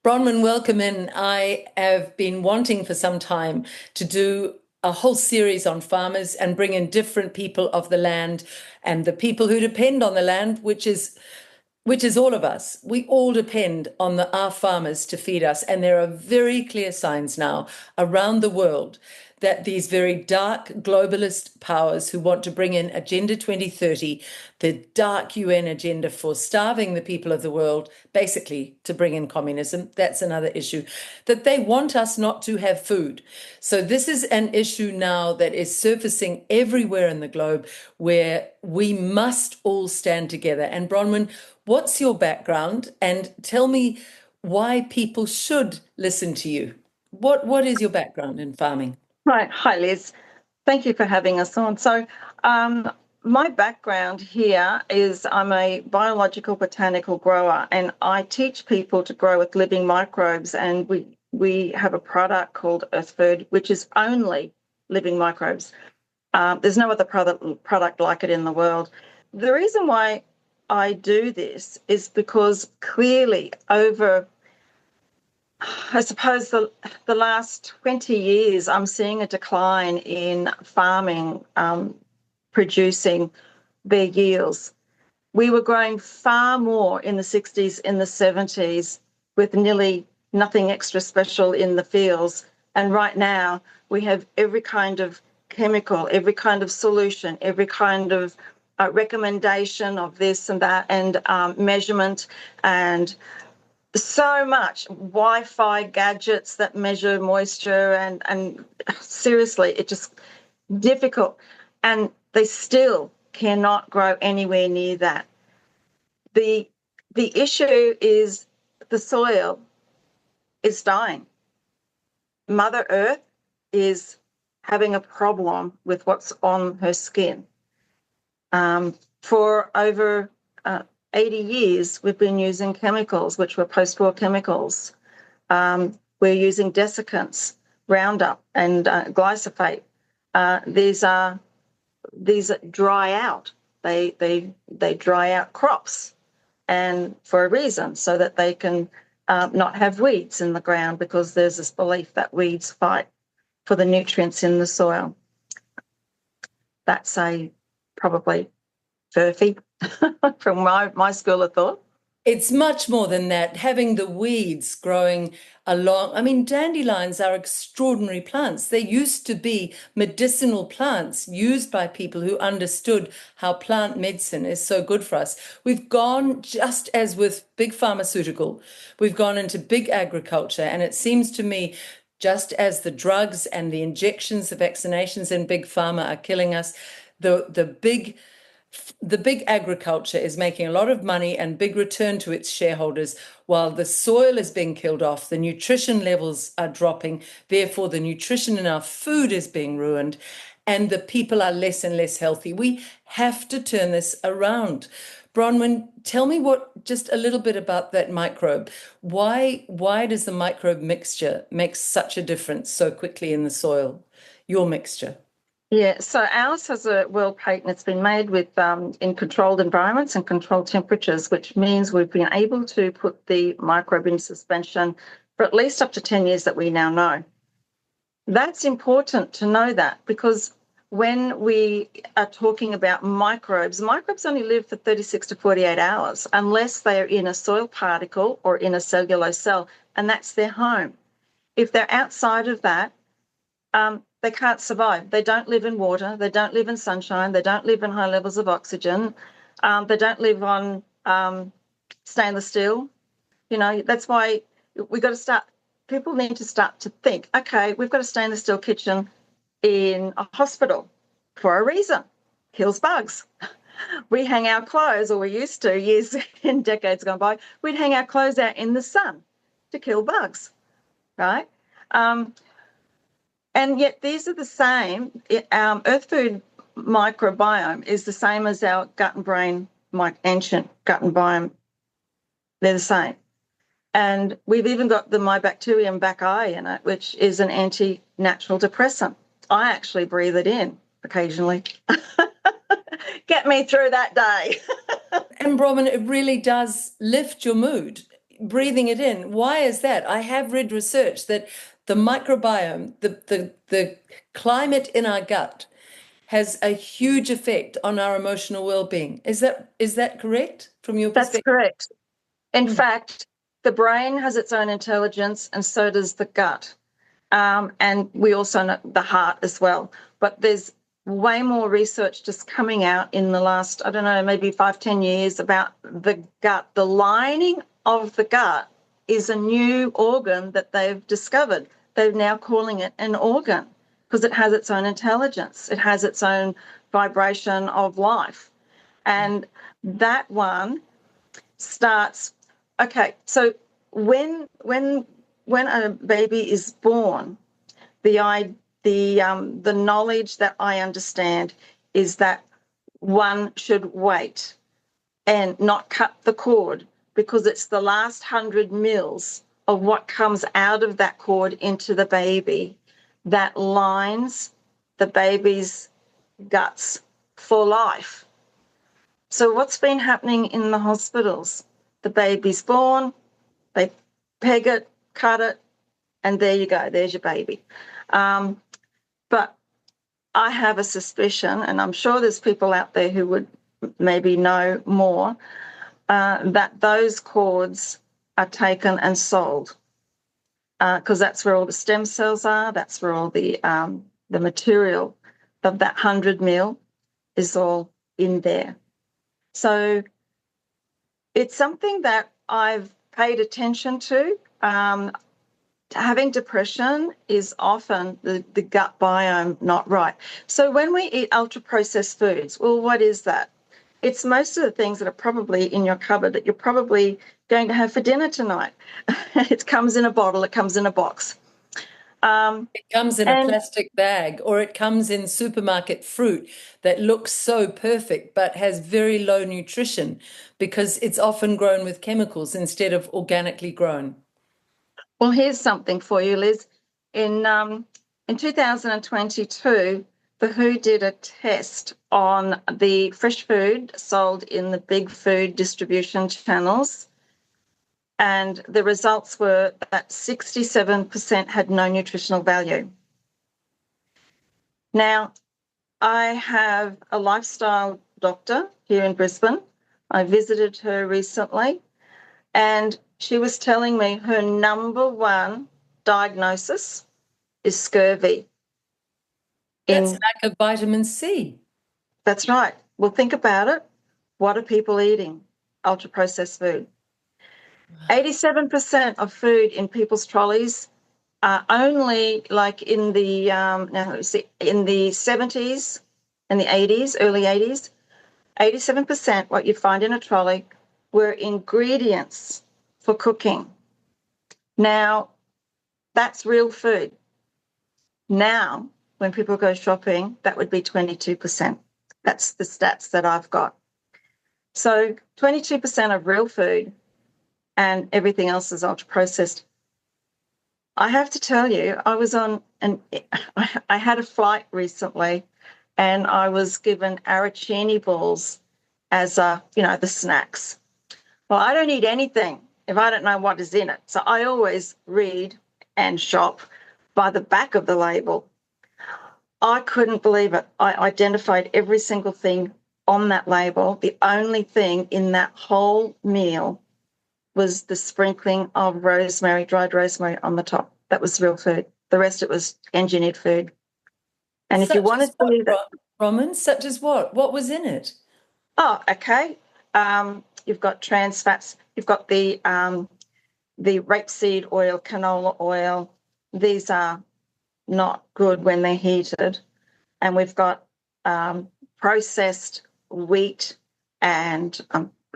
Bronwyn, welcome in. I have been wanting for some time to do a whole series on farmers and bring in different people of the land and the people who depend on the land, which is all of us. We all depend on our farmers to feed us. And there are very clear signs now around the world that these very dark globalist powers who want to bring in Agenda 2030, the dark UN agenda for starving the people of the world, basically to bring in communism, that's another issue, that they want us not to have food. So this is an issue now that is surfacing everywhere in the globe where we must all stand together. And Bronwyn, what's your background? And tell me why people should listen to you. What is your background in farming? Right. Hi, Liz. Thank you for having us on. So, my background here is I'm a biological botanical grower, and I teach people to grow with living microbes. And we have a product called Earthfood, which is only living microbes. There's no other product like it in the world. The reason why I do this is because clearly over, I suppose, the last 20 years, I'm seeing a decline in farming producing big yields. We were growing far more in the 60s, in the 70s, with nearly nothing extra special in the fields. And right now, we have every kind of chemical, every kind of solution, every kind of recommendation of this and that, and measurement, and so much Wi-Fi gadgets that measure moisture, and seriously, it's just difficult. And they still cannot grow anywhere near that. The issue is the soil is dying. Mother Earth is having a problem with what's on her skin. For over 80 years, we've been using chemicals, which were post-war chemicals. We're using desiccants, Roundup, and glyphosate. These dry out. They dry out crops, and for a reason, so that they can not have weeds in the ground, because there's this belief that weeds fight for the nutrients in the soil. That's a probably furphy from my school of thought. It's much more than that. Having the weeds growing along, I mean, dandelions are extraordinary plants. They used to be medicinal plants used by people who understood how plant medicine is so good for us. We've gone, just as with big pharmaceutical, we've gone into big agriculture. And it seems to me, just as the drugs and the injections, the vaccinations in big pharma are killing us, the big agriculture is making a lot of money and big return to its shareholders, while the soil is being killed off, the nutrition levels are dropping, therefore the nutrition in our food is being ruined, and the people are less and less healthy. We have to turn this around. Bronwyn, tell me just a little bit about that microbe. Why does the microbe mixture make such a difference so quickly in the soil? Your mixture. Yeah, so ours has a world patent. It's been made with in controlled environments and controlled temperatures, which means we've been able to put the microbe in suspension for at least up to 10 years that we now know. That's important to know that, because when we are talking about microbes only live for 36 to 48 hours unless they are in a soil particle or in a cellulose cell, and that's their home. If they're outside of that, they can't survive. They don't live in water. They don't live in sunshine. They don't live in high levels of oxygen. They don't live on stainless steel. That's why we've got to start. People need to start to think, okay, we've got a stainless steel kitchen in a hospital for a reason. Kills bugs. We hang our clothes, or we used to, years and decades gone by, we'd hang our clothes out in the sun to kill bugs, right? And yet these are the same. Earthfood microbiome is the same as our gut and brain, ancient gut and biome. They're the same. And we've even got the mycobacterium bacilli in it, which is an anti-natural depressant. I actually breathe it in occasionally. Get me through that day. And Robin, it really does lift your mood. breathing it in. Why is that? I have read research that the microbiome, the climate in our gut has a huge effect on our emotional well-being. Is that correct from your That's perspective? correct. In Mm. fact, the brain has its own intelligence, and so does the gut. And we also know the heart as well. But there's way more research just coming out in the last, I don't know, maybe 5, 10 years about the gut. The lining of the gut is a new organ that they've discovered. They're now calling it an organ because it has its own intelligence. It has its own vibration of life. And that one starts, okay, so when a baby is born, the knowledge that I understand is that one should wait and not cut the cord because it's the last 100 mils of what comes out of that cord into the baby that lines the baby's guts for life. So what's been happening in the hospitals? The baby's born, they peg it, cut it, and there you go, there's your baby. But I have a suspicion, and I'm sure there's people out there who would maybe know more, that those cords are taken and sold because that's where all the stem cells are, that's where all the material of that 100 mil is all in there. So it's something that I've paid attention to. Having depression is often the gut biome not right. So when we eat ultra-processed foods, well, what is that? It's most of the things that are probably in your cupboard that you're probably going to have for dinner tonight. It comes in a bottle, it comes in a box. It comes in a And plastic bag, or it comes in supermarket fruit that looks so perfect but has very low nutrition because it's often grown with chemicals instead of organically grown. well, here's something for you, Liz. In 2022, the WHO did a test on the fresh food sold in the big food distribution channels, and the results were that 67% had no nutritional value. Now, I have a lifestyle doctor here in Brisbane. I visited her recently, and she was telling me her number one diagnosis is scurvy. That's lack of vitamin C. That's right. Well, think about it. What are people eating? Ultra processed food. 87% of food in people's trolleys are only like in the in the 70s and the 80s, early 80s. 87% what you find in a trolley were ingredients for cooking. Now, that's real food. Now, when people go shopping, that would be 22%. That's the stats that I've got. So 22% of real food and everything else is ultra processed. I have to tell you, I had a flight recently and I was given arancini balls as the snacks. Well, I don't eat anything if I don't know what is in it. So I always read and shop by the back of the label. I couldn't believe it. I identified every single thing on that label. The only thing in that whole meal was the sprinkling of rosemary, dried rosemary on the top. That was real food. The rest, it was engineered food. And if you Such wanted as to what, eat it, Roman? Such as what? What was in it? oh, okay. You've got trans fats. You've got the rapeseed oil, canola oil. These are not good when they're heated. And we've got processed wheat, and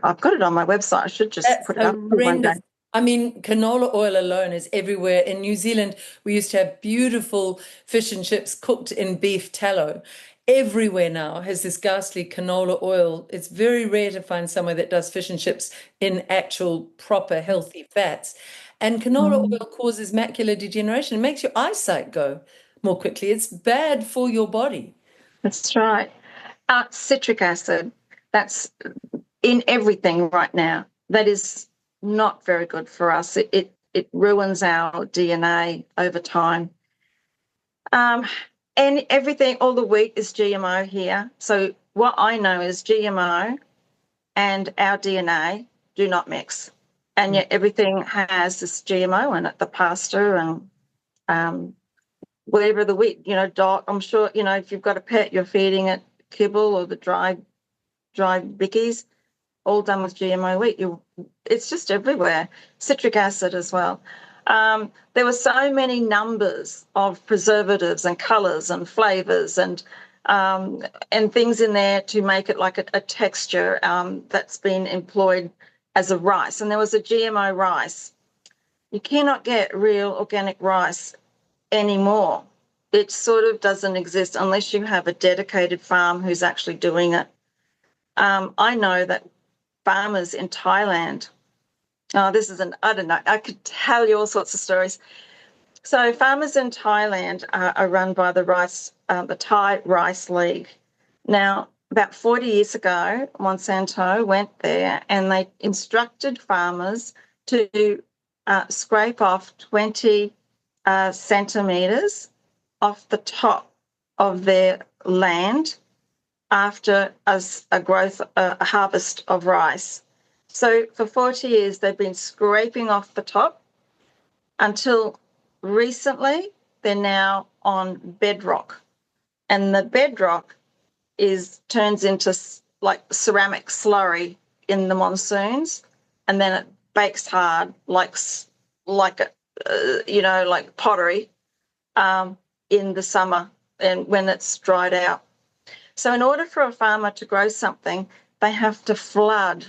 I've got it on my website. I should just That's put it up one day. horrendous. I mean, canola oil alone is everywhere. In New Zealand, we used to have beautiful fish and chips cooked in beef tallow. Everywhere now has this ghastly canola oil. It's very rare to find somewhere that does fish and chips in actual proper healthy fats. And canola oil causes macular degeneration. It makes your eyesight go more quickly. It's bad for your body. That's right. Citric acid, that's in everything right now. That is not very good for us. It ruins our DNA over time. And everything, all the wheat is GMO here. So what I know is GMO and our DNA do not mix. And yet everything has this GMO in it, the pasta and whatever the wheat, dot. I'm sure, if you've got a pet, you're feeding it kibble or the dried bickies, all done with GMO wheat. It's just everywhere. Citric acid as well. There were so many numbers of preservatives and colours and flavours and things in there to make it like a texture that's been employed as a rice. And there was a GMO rice. You cannot get real organic rice anymore. It sort of doesn't exist unless you have a dedicated farm who's actually doing it. I know that farmers in Thailand, I don't know, I could tell you all sorts of stories. So farmers in Thailand are run by the Thai Rice League. Now, about 40 years ago, Monsanto went there and they instructed farmers to scrape off 20 centimetres off the top of their land after a harvest of rice. So for 40 years, they've been scraping off the top until recently they're now on bedrock. And the bedrock turns into like ceramic slurry in the monsoons, and then it bakes hard like pottery in the summer and when it's dried out. So in order for a farmer to grow something, they have to flood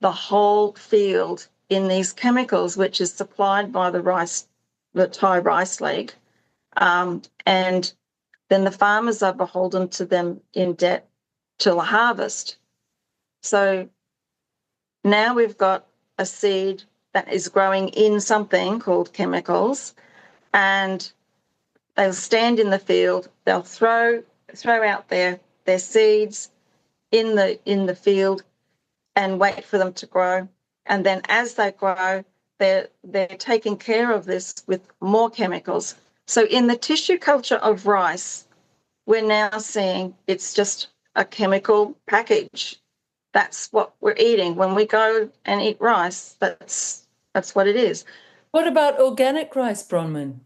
the whole field in these chemicals, which is supplied by the Thai Rice League. And then the farmers are beholden to them in debt till the harvest. So now we've got a seed that is growing in something called chemicals, and they'll stand in the field, they'll throw out their seeds in the field and wait for them to grow. And then as they grow, they're taking care of this with more chemicals. So in the tissue culture of rice, we're now seeing it's just a chemical package. That's what we're eating. When we go and eat rice, that's what it is. What about organic rice, Bronwyn?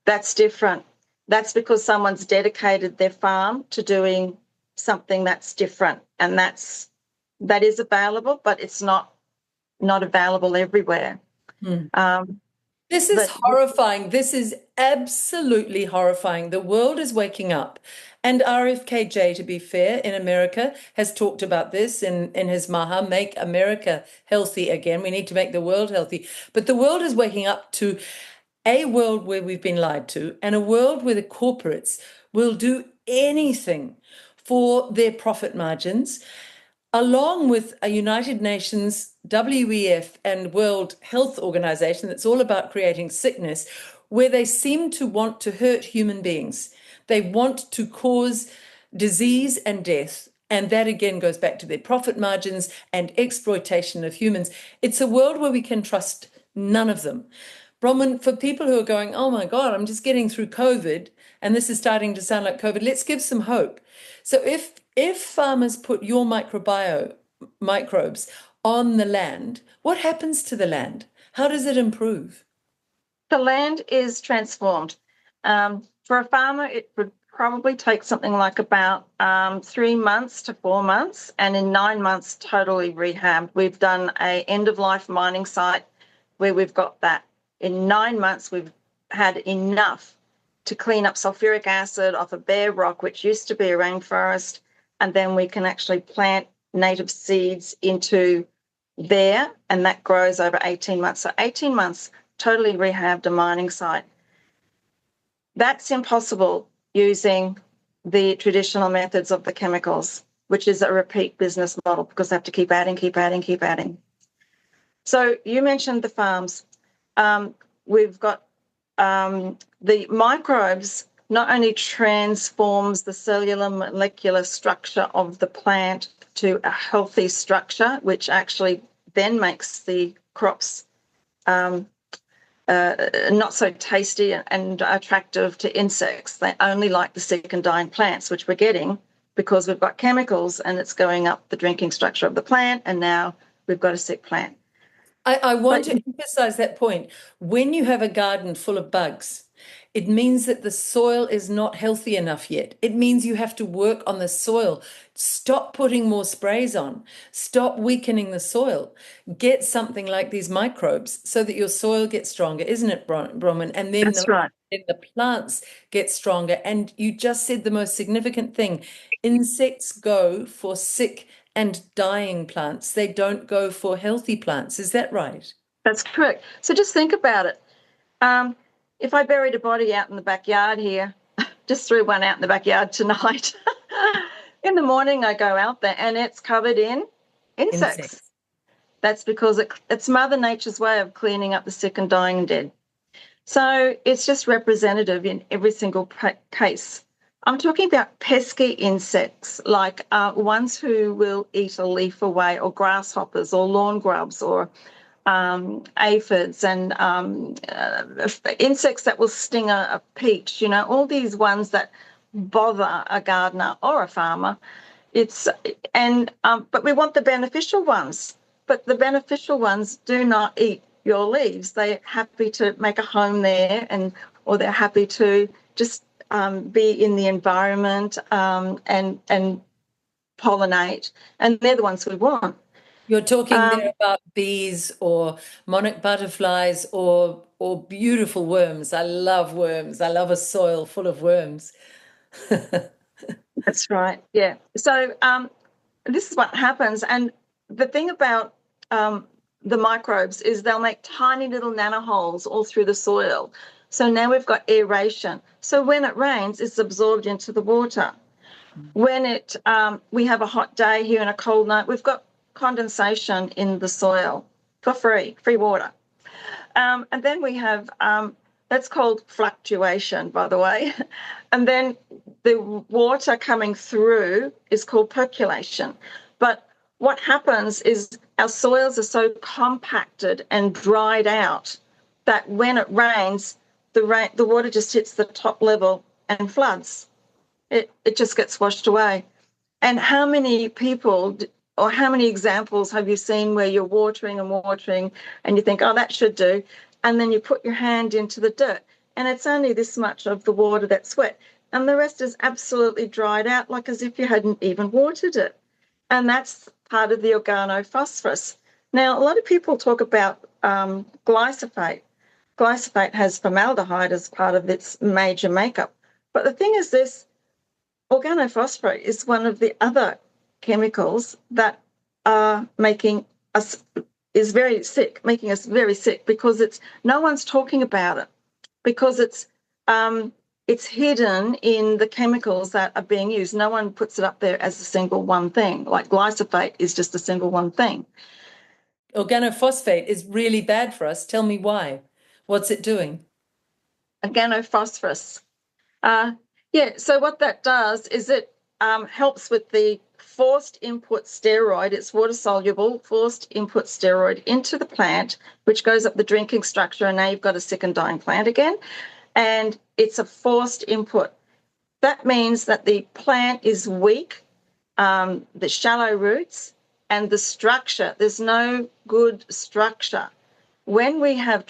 That's different. That's because someone's dedicated their farm to doing something that's different, and that is available, but it's not available everywhere. This is horrifying. This is absolutely horrifying. The world is waking up. And RFKJ, to be fair, in America, has talked about this in his Maha, Make America Healthy Again. We need to make the world healthy. But the world is waking up to a world where we've been lied to, and a world where the corporates will do anything for their profit margins, along with a United Nations, WEF, and World Health Organization that's all about creating sickness, where they seem to want to hurt human beings. They want to cause disease and death. And that again goes back to their profit margins and exploitation of humans. It's a world where we can trust none of them. Bronwyn, for people who are going, oh my God, I'm just getting through COVID, and this is starting to sound like COVID, let's give some hope. So if farmers put your microbes on the land, what happens to the land? How does it improve? The land is transformed. For a farmer, it would probably take something like about 3 months to 4 months, and in 9 months, totally rehabbed. We've done an end-of-life mining site where we've got that. In 9 months, we've had enough to clean up sulfuric acid off a bare rock, which used to be a rainforest, and then we can actually plant native seeds into there, and that grows over 18 months. So 18 months, totally rehabbed a mining site. That's impossible using the traditional methods of the chemicals, which is a repeat business model because they have to keep adding. So you mentioned the farms. We've got the microbes not only transforms the cellular molecular structure of the plant to a healthy structure, which actually then makes the crops not so tasty and attractive to insects. They only like the sick and dying plants, which we're getting because we've got chemicals and it's going up the drinking structure of the plant, and now we've got a sick plant. I want to emphasize that point. When you have a garden full of bugs, it means that the soil is not healthy enough yet. It means you have to work on the soil. Stop putting more sprays on. Stop weakening the soil. Get something like these microbes so that your soil gets stronger, isn't it, Bronwyn? And then That's right. the plants get stronger. And you just said the most significant thing. Insects go for sick and dying plants. They don't go for healthy plants. Is that right? That's correct. So just think about it. If I buried a body out in the backyard here, just threw one out in the backyard tonight, in the morning I go out there and it's covered in insects. That's because it's Mother Nature's way of cleaning up the sick and dying and dead. So it's just representative in every single case. I'm talking about pesky insects, like ones who will eat a leaf away, or grasshoppers, or lawn grubs, or aphids, and insects that will sting a peach. You know, all these ones that bother a gardener or a farmer. But we want the beneficial ones. But the beneficial ones do not eat your leaves. They're happy to make a home there, or they're happy to just be in the environment and pollinate, and they're the ones we want. You're talking there about bees or monarch butterflies or beautiful worms. I love worms. I love a soil full of worms. That's right. Yeah. So this is what happens, and the thing about the microbes is they'll make tiny little nanoholes all through the soil. So now we've got aeration. So when it rains, it's absorbed into the water. When we have a hot day here and a cold night, we've got condensation in the soil for free water. And then we have, that's called fluctuation, by the way. And then the water coming through is called percolation. But what happens is our soils are so compacted and dried out that when it rains, the water just hits the top level and floods. It just gets washed away. And how many people or how many examples have you seen where you're watering and you think, oh, that should do, and then you put your hand into the dirt and it's only this much of the water that's wet and the rest is absolutely dried out, like as if you hadn't even watered it. And that's part of the organophosphorus. Now, a lot of people talk about glyphosate. Glyphosate has formaldehyde as part of its major makeup. But the thing is this, organophosphorus is one of the other chemicals that are making us very sick because no one's talking about it, because it's hidden in the chemicals that are being used. No one puts it up there as a single one thing, like glyphosate is just a single one thing. Organophosphate is really bad for us. Tell me why. What's it doing? Organophosphorus. So what that does is it helps with the forced input steroid. It's water-soluble, forced input steroid into the plant, which goes up the drinking structure, and now you've got a sick and dying plant again. And it's a forced input. That means that the plant is weak, the shallow roots, and the structure. There's no good structure. When we have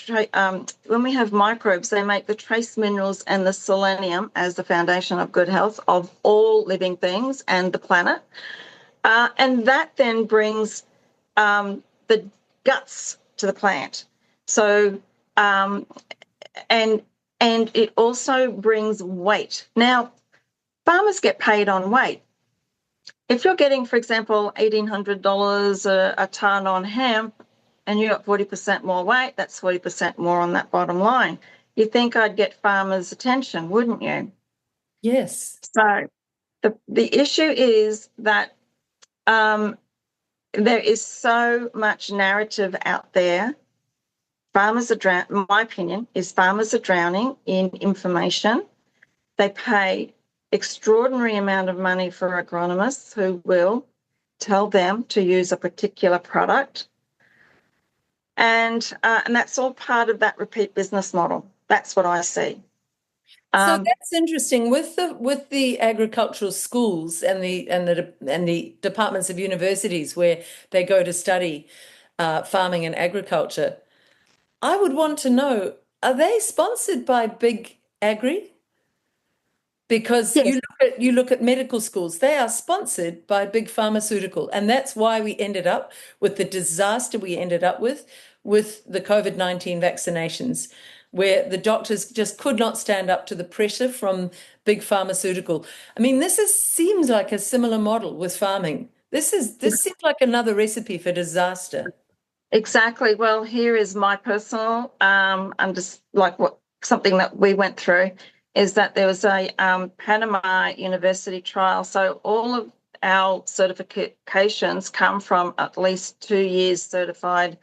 microbes, they make the trace minerals and the selenium as the foundation of good health of all living things and the planet. And that then brings the guts to the plant. So, and it also brings weight. Now, farmers get paid on weight. If you're getting, for example, $1,800 a tonne on hemp, and you got 40% more weight, that's 40% more on that bottom line. You think I'd get farmers' attention, wouldn't you? Yes. So the issue is that there is so much narrative out there. Farmers are my opinion is farmers are drowning in information. They pay extraordinary amount of money for agronomists who will tell them to use a particular product. And that's all part of that repeat business model. That's what I see. So that's interesting with the agricultural schools and the departments of universities where they go to study farming and agriculture. I would want to know, are they sponsored by big agri? Because Yes, you look at medical schools, they are sponsored by big pharmaceutical, and that's why we ended up with the disaster we ended up with the COVID-19 vaccinations, where the doctors just could not stand up to the pressure from big pharmaceutical. I mean, seems like a similar model with farming. This seems like another recipe for disaster. exactly. Well, here is my personal, and just like what something that we went through is that there was a Panama University trial. So all of our certifications come from at least 2 years certified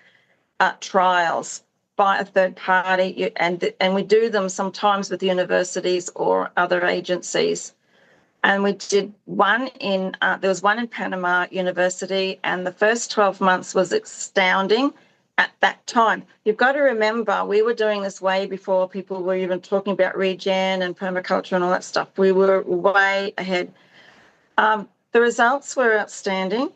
trials by a third party, and we do them sometimes with universities or other agencies. And we did one there was one in Panama University, and the first 12 months was astounding at that time. You've got to remember, we were doing this way before people were even talking about regen and permaculture and all that stuff. We were way ahead. The results were outstanding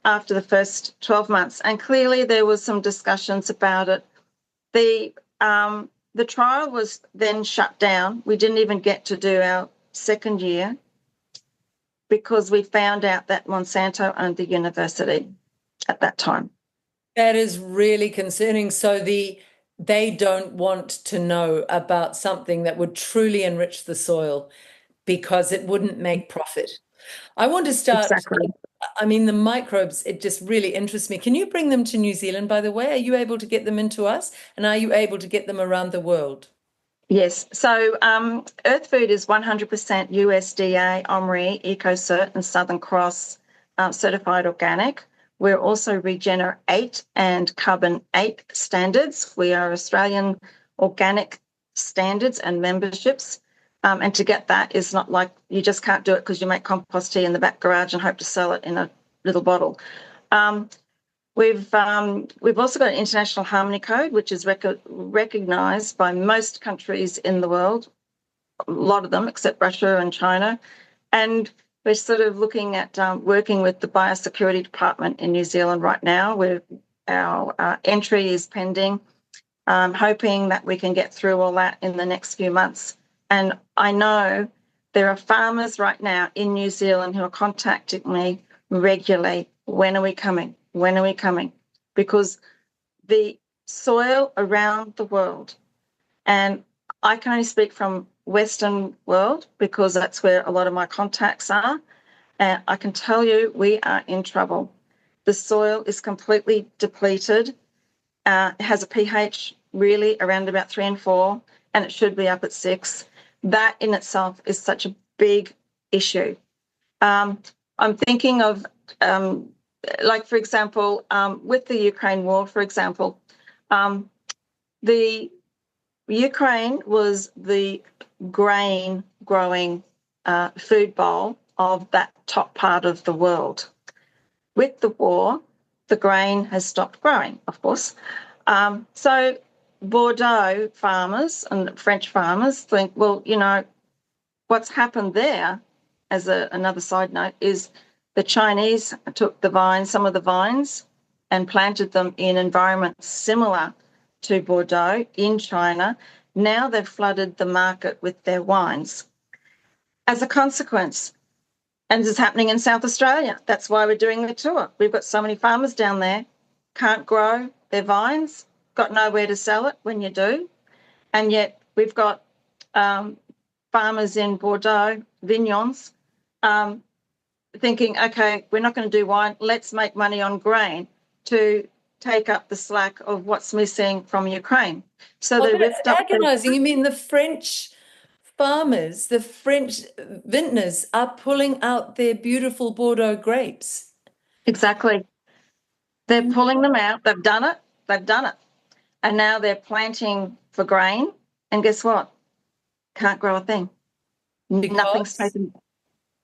after the first 12 months, and clearly there was some discussions about it. The trial was then shut down. We didn't even get to do our second year because we found out that Monsanto owned the university at that time. That is really concerning. So they don't want to know about something that would truly enrich the soil because it wouldn't make profit. I want to start, Exactly. I mean, the microbes, it just really interests me. Can you bring them to New Zealand, by the way? Are you able to get them into us? And are you able to get them around the world? Yes. So Earthfood is 100% USDA, OMRI, EcoCert, and Southern Cross certified organic. We're also Regener 8 and Carbon 8 standards. We are Australian organic standards and memberships. And to get that is not like you just can't do it because you make compost tea in the back garage and hope to sell it in a little bottle. We've also got an International Harmony Code, which is recognised by most countries in the world, a lot of them except Russia and China. And we're sort of looking at working with the Biosecurity Department in New Zealand right now, where our entry is pending, hoping that we can get through all that in the next few months. And I know there are farmers right now in New Zealand who are contacting me regularly. When are we coming? When are we coming? Because the soil around the world, and I can only speak from Western world because that's where a lot of my contacts are, and I can tell you we are in trouble. The soil is completely depleted. It has a pH really around about 3 and 4, and it should be up at 6. That in itself is such a big issue. I'm thinking of like, for example, with the Ukraine war, for example, the Ukraine was the grain growing food bowl of that top part of the world. With the war, the grain has stopped growing, of course. So Bordeaux farmers and French farmers think, well, you know, what's happened there, as another side note, is the Chinese took some of the vines, and planted them in environments similar to Bordeaux in China. Now they've flooded the market with their wines. As a consequence, and this is happening in South Australia, that's why we're doing the tour. We've got so many farmers down there, can't grow their vines, got nowhere to sell it when you do, and yet we've got farmers in Bordeaux, vignerons, thinking, okay, we're not going to do wine, let's make money on grain to take up the slack of what's missing from Ukraine. So Well, they that's ripped up. agonizing. You mean the French farmers, the French vintners are pulling out their beautiful Bordeaux grapes? Exactly. They're pulling them out. They've done it. They've done it. And now they're planting for grain. And guess what? Can't grow a thing. Nothing's Because taken.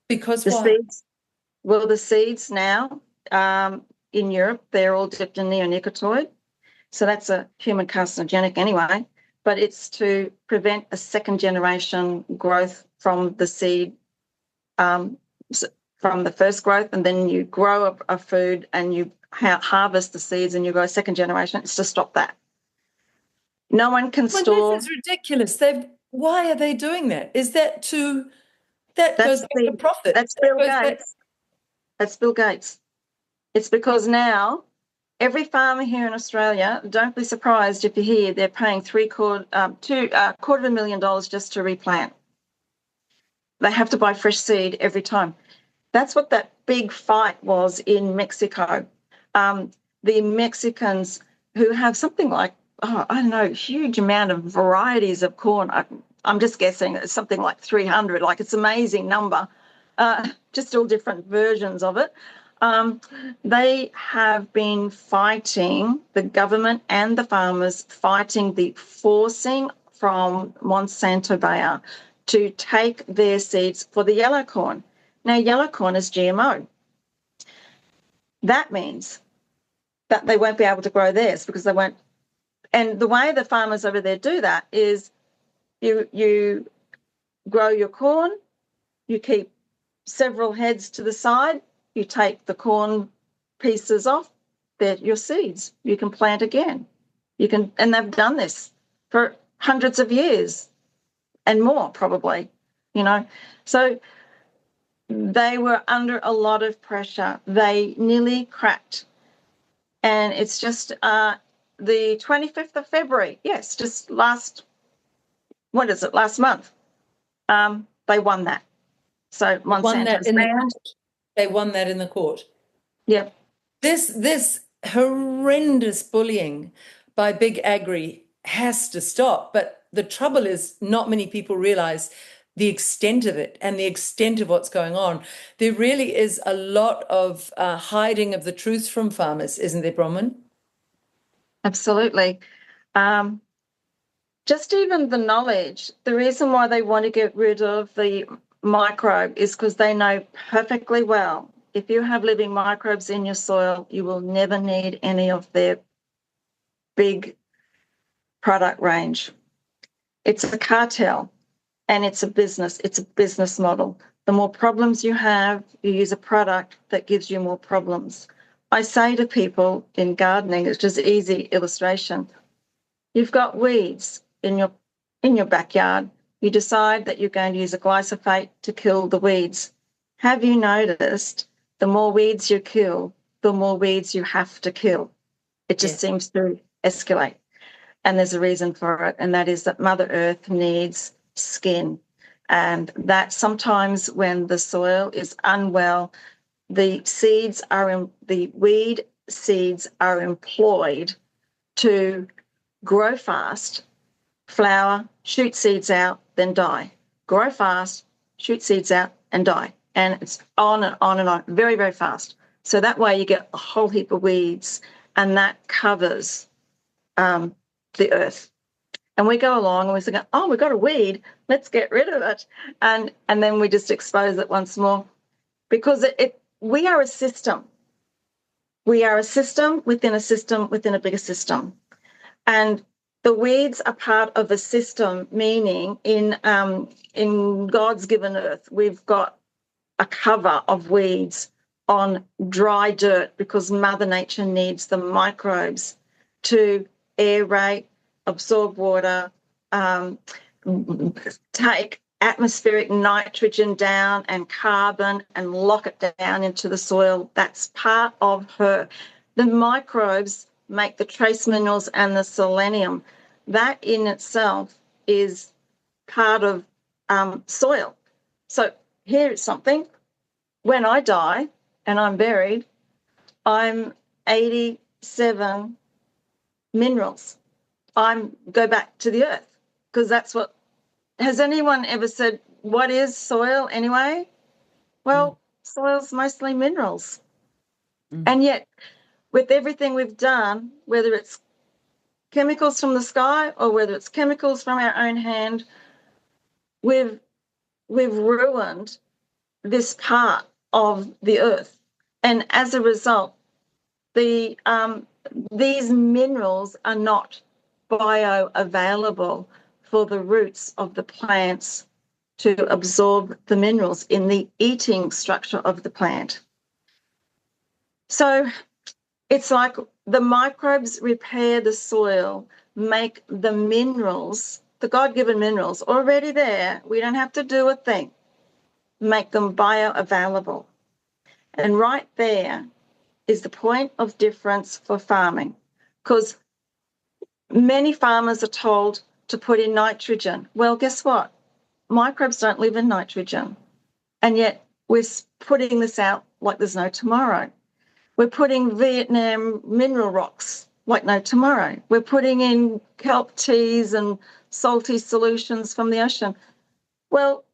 because The what? seeds, well, the seeds now in Europe, they're all dipped in neonicotinoid. So that's a human carcinogenic anyway, but it's to prevent a second generation growth from the seed, from the first growth, and then you grow a food and you harvest the seeds and you grow a second generation. It's to stop that. No one can Well, store. this is ridiculous. Why are they doing that? Is that that goes back to profit? That's Bill Gates. That's Bill Gates. It's because now every farmer here in Australia, don't be surprised if you hear they're paying $250,000 just to replant. They have to buy fresh seed every time. That's what that big fight was in Mexico. The Mexicans who have something like, I don't know, huge amount of varieties of corn. I'm just guessing it's something like 300. Like, it's an amazing number. Just all different versions of it. They have been fighting, the government and the farmers, fighting the forcing from Monsanto Bayer to take their seeds for the yellow corn. Now, yellow corn is GMO. That means that they won't be able to grow theirs because they won't. And the way the farmers over there do that is you grow your corn, you keep several heads to the side, you take the corn pieces off, they're your seeds. You can plant again. And they've done this for hundreds of years and more, probably, So they were under a lot of pressure. They nearly cracked. And it's just the 25th of February, yes, just last month, they won that. So Monsanto's banned. They won that in the court. Yeah. This horrendous bullying by big agri has to stop. But the trouble is, not many people realize the extent of it and the extent of what's going on. There really is a lot of hiding of the truth from farmers, isn't there, Bronwyn? Absolutely. Just even the knowledge, the reason why they want to get rid of the microbe is because they know perfectly well, if you have living microbes in your soil, you will never need any of their big product range. It's a cartel and it's a business model. The more problems you have, you use a product that gives you more problems. I say to people in gardening, it's just easy illustration. You've got weeds in your backyard. You decide that you're going to use a glyphosate to kill the weeds. Have you noticed the more weeds you kill, the more weeds you have to kill? It just seems to escalate. And there's a reason for it, and that is that Mother Earth needs skin. And that sometimes when the soil is unwell, the weed seeds are employed to grow fast, flower, shoot seeds out, then die. Grow fast, shoot seeds out, and die. And it's on and on and on, very, very fast. So that way you get a whole heap of weeds, and that covers the earth. And we go along and we say, oh, we've got a weed, let's get rid of it. And then we just expose it once more. Because we are a system. We are a system within a bigger system. And the weeds are part of a system, meaning in God's given earth, we've got a cover of weeds on dry dirt because Mother Nature needs the microbes to aerate, absorb water, take atmospheric nitrogen down and carbon and lock it down into the soil. That's part of her. The microbes make the trace minerals and the selenium. That in itself is part of soil. So here's something. When I die and I'm buried, I'm 87 minerals. Go back to the earth because that's what. Has anyone ever said, what is soil anyway? Well, soil's mostly minerals. And yet, with everything we've done, whether it's chemicals from the sky or whether it's chemicals from our own hand, we've ruined this part of the earth. And as a result, the these minerals are not bioavailable for the roots of the plants to absorb the minerals in the eating structure of the plant. So it's like the microbes repair the soil, make the minerals, the God-given minerals, already there. We don't have to do a thing. Make them bioavailable. And right there is the point of difference for farming, because many farmers are told to put in nitrogen. Well, guess what? Microbes don't live in nitrogen. And yet we're putting this out like there's no tomorrow. We're putting Vietnam mineral rocks like no tomorrow. We're putting in kelp teas and salty solutions from the ocean. Well,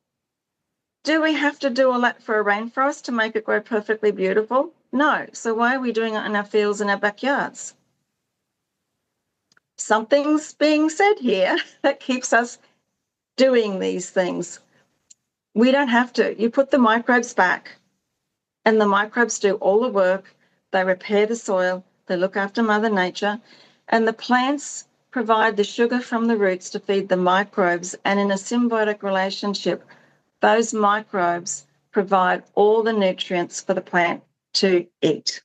do we have to do all that for a rainforest to make it grow perfectly beautiful? No. So why are we doing it in our fields and our backyards? Something's being said here that keeps us doing these things. We don't have to. You put the microbes back, and the microbes do all the work. They repair the soil, they look after Mother Nature, and the plants provide the sugar from the roots to feed the microbes. And in a symbiotic relationship, those microbes provide all the nutrients for the plant to eat.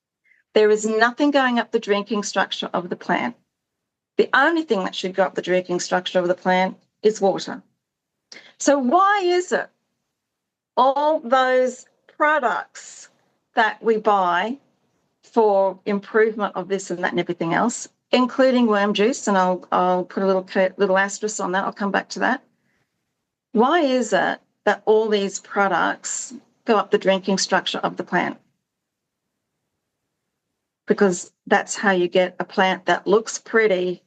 There is nothing going up the drinking structure of the plant. The only thing that should go up the drinking structure of the plant is water. So why is it all those products that we buy for improvement of this and that and everything else, including worm juice, and I'll put a little asterisk on that, I'll come back to that. Why is it that all these products go up the drinking structure of the plant? Because that's how you get a plant that looks pretty,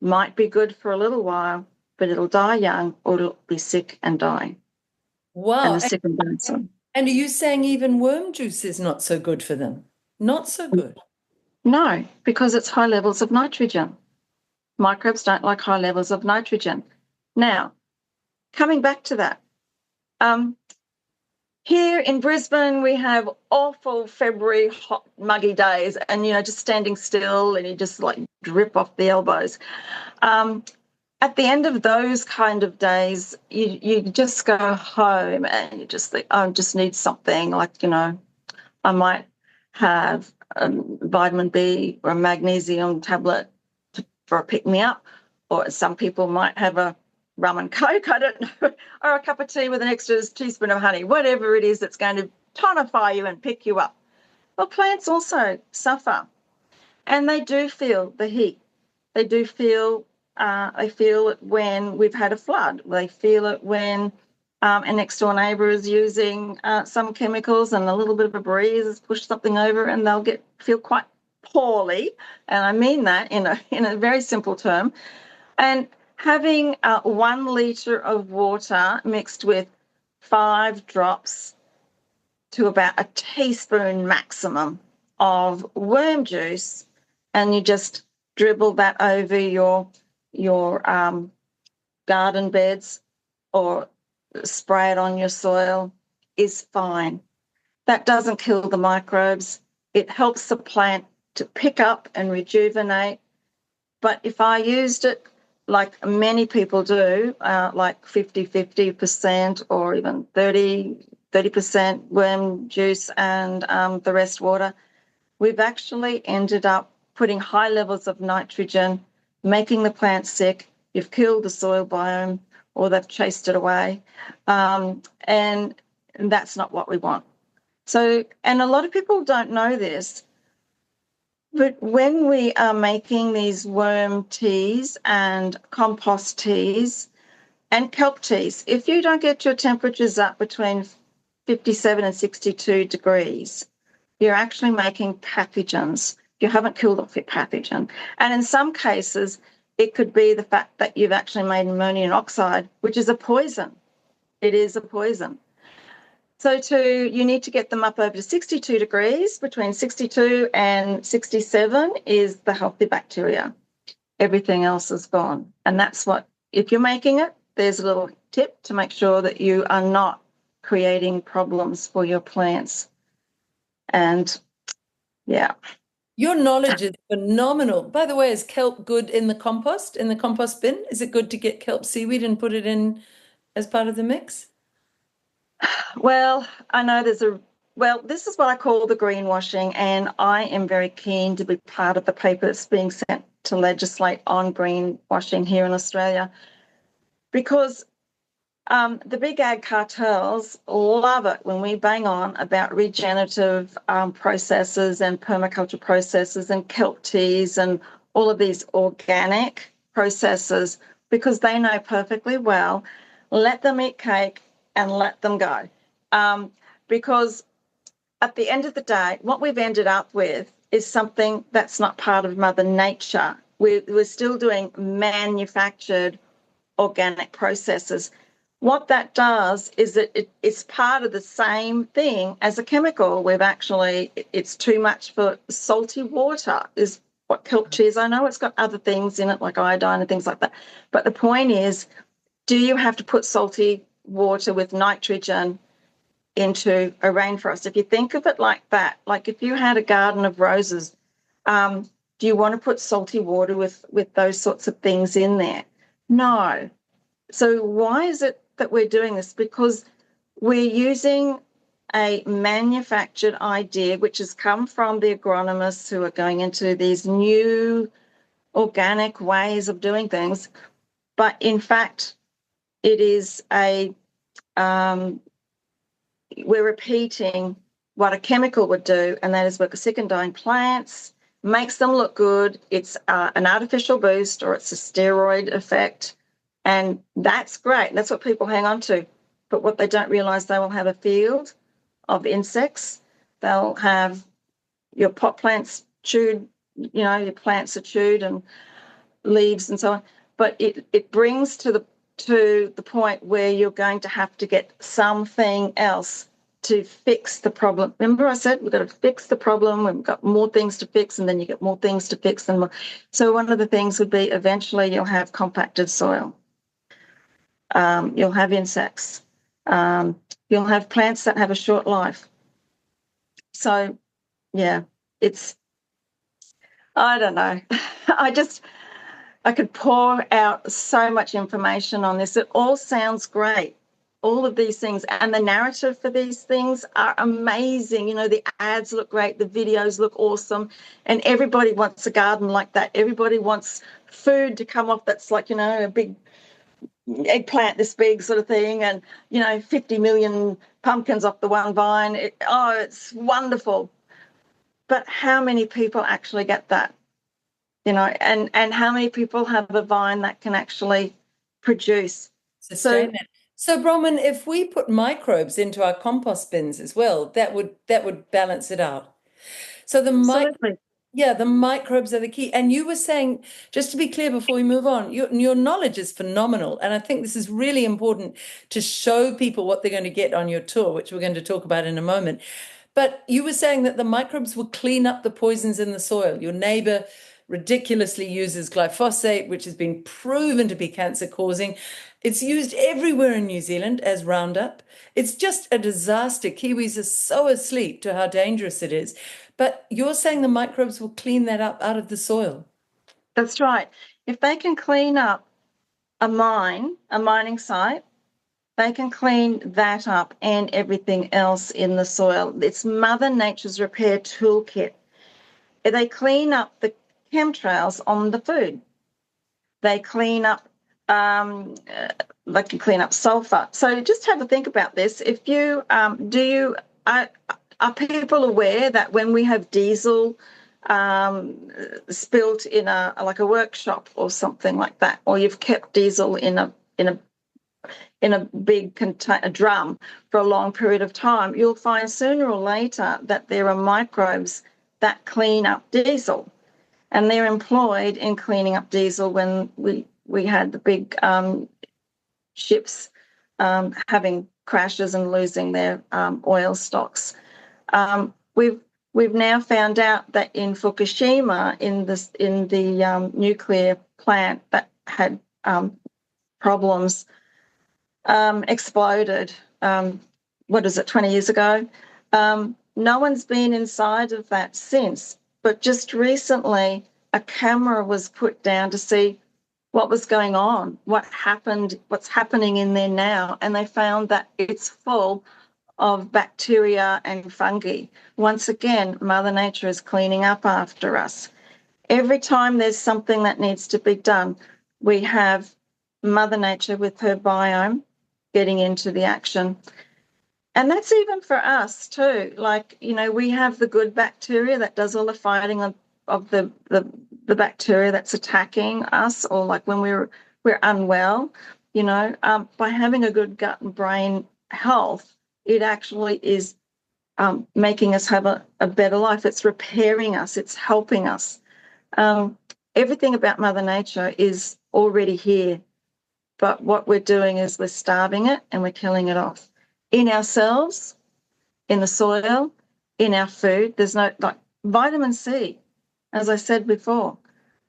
might be good for a little while, but it'll die young, or it'll be sick and die. Wow. And the sick and die soon. And are you saying even worm juice is not so good for them? Not so good? No, because it's high levels of nitrogen. Microbes don't like high levels of nitrogen. Now, coming back to that, here in Brisbane, we have awful February, hot, muggy days, and, just standing still and you just like drip off the elbows. At the end of those kind of days, you just go home and you just think, oh, I just need something like, I might have a vitamin B or a magnesium tablet for a pick-me-up, or some people might have a rum and Coke, I don't know, or a cup of tea with an extra teaspoon of honey, whatever it is that's going to tonify you and pick you up. Well, plants also suffer, and they do feel the heat. They do feel it when we've had a flood. They feel it when a next-door neighbour is using some chemicals and a little bit of a breeze has pushed something over, and they'll feel quite poorly. And I mean that in a very simple term. And having 1 litre of water mixed with 5 drops to about a teaspoon maximum of worm juice, and you just dribble that over your garden beds or spray it on your soil, is fine. That doesn't kill the microbes. It helps the plant to pick up and rejuvenate. But if I used it like many people do, like 50% or even 30% worm juice and the rest water, we've actually ended up putting high levels of nitrogen, making the plant sick. You've killed the soil biome, or they've chased it away, and that's not what we want. So, and a lot of people don't know this, but when we are making these worm teas and compost teas and kelp teas, if you don't get your temperatures up between 57 and 62 degrees, you're actually making pathogens. You haven't killed off your pathogen. And in some cases, it could be the fact that you've actually made ammonium oxide, which is a poison. It is a poison. So you need to get them up over to 62 degrees. Between 62 and 67 is the healthy bacteria. Everything else is gone. And that's what, if you're making it, there's a little tip to make sure that you are not creating problems for your plants. And yeah. Your knowledge is phenomenal. By the way, is kelp good in the compost bin? Is it good to get kelp seaweed and put it in as part of the mix? Well, I know this is what I call the greenwashing, and I am very keen to be part of the paper that's being sent to legislate on greenwashing here in Australia because the big ag cartels love it when we bang on about regenerative processes and permaculture processes and kelp teas and all of these organic processes because they know perfectly well, let them eat cake and let them go. Because at the end of the day, what we've ended up with is something that's not part of Mother Nature. We're still doing manufactured organic processes. What that does is that it's part of the same thing as a chemical. It's too much for salty water, is what kelp tea is. I know it's got other things in it like iodine and things like that. But the point is, do you have to put salty water with nitrogen into a rainforest? If you think of it like that, like if you had a garden of roses, do you want to put salty water with those sorts of things in there? No. So why is it that we're doing this? Because we're using a manufactured idea, which has come from the agronomists who are going into these new organic ways of doing things. But in fact, it is we're repeating what a chemical would do, and that is work with sick and dying plants, makes them look good. It's an artificial boost or it's a steroid effect. And that's great. That's what people hang on to. But what they don't realise, they will have a field of insects. They'll have your pot plants chewed, your plants are chewed and leaves and so on. But it brings to the point where you're going to have to get something else to fix the problem. Remember I said we've got to fix the problem, we've got more things to fix, and then you get more things to fix. And more. So one of the things would be eventually you'll have compacted soil. You'll have insects. You'll have plants that have a short life. So, yeah, I don't know. I could pour out so much information on this. It all sounds great, all of these things. And the narrative for these things are amazing. The ads look great, the videos look awesome, and everybody wants a garden like that. Everybody wants food to come off that's like, a big eggplant this big sort of thing, and 50 million pumpkins off the one vine. It's wonderful. But how many people actually get that? And how many people have a vine that can actually produce? Sustain it. So Bronwyn, if we put microbes into our compost bins as well, that would balance it out. So Absolutely. the microbes are the key. And you were saying, just to be clear before we move on, your knowledge is phenomenal. And I think this is really important to show people what they're going to get on your tour, which we're going to talk about in a moment. But you were saying that the microbes will clean up the poisons in the soil. Your neighbor ridiculously uses glyphosate, which has been proven to be cancer causing. It's used everywhere in New Zealand as Roundup. It's just a disaster. Kiwis are so asleep to how dangerous it is. But you're saying the microbes will clean that up out of the soil. That's right. If they can clean up a mining site, they can clean that up and everything else in the soil. It's Mother Nature's repair toolkit. They clean up the chemtrails on the food. They clean up, they can clean up sulfur. So just have a think about this. If you are people aware that when we have diesel spilt in a workshop or something like that, or you've kept diesel in a big drum for a long period of time, you'll find sooner or later that there are microbes that clean up diesel, and they're employed in cleaning up diesel. When we had the big ships having crashes and losing their oil stocks, we've now found out that in Fukushima, in the nuclear plant that had problems, exploded. 20 years ago? No one's been inside of that since. But just recently, a camera was put down to see what was going on, what happened, what's happening in there now. And they found that it's full of bacteria and fungi. Once again, Mother Nature is cleaning up after us. Every time there's something that needs to be done, we have Mother Nature with her biome getting into the action. And that's even for us too. Like, we have the good bacteria that does all the fighting of the bacteria that's attacking us, or like when we're unwell, by having a good gut and brain health, it actually is making us have a better life. It's repairing us. It's helping us. Everything about Mother Nature is already here, but what we're doing is we're starving it and we're killing it off. In ourselves, in the soil, in our food, there's no, like vitamin C, as I said before,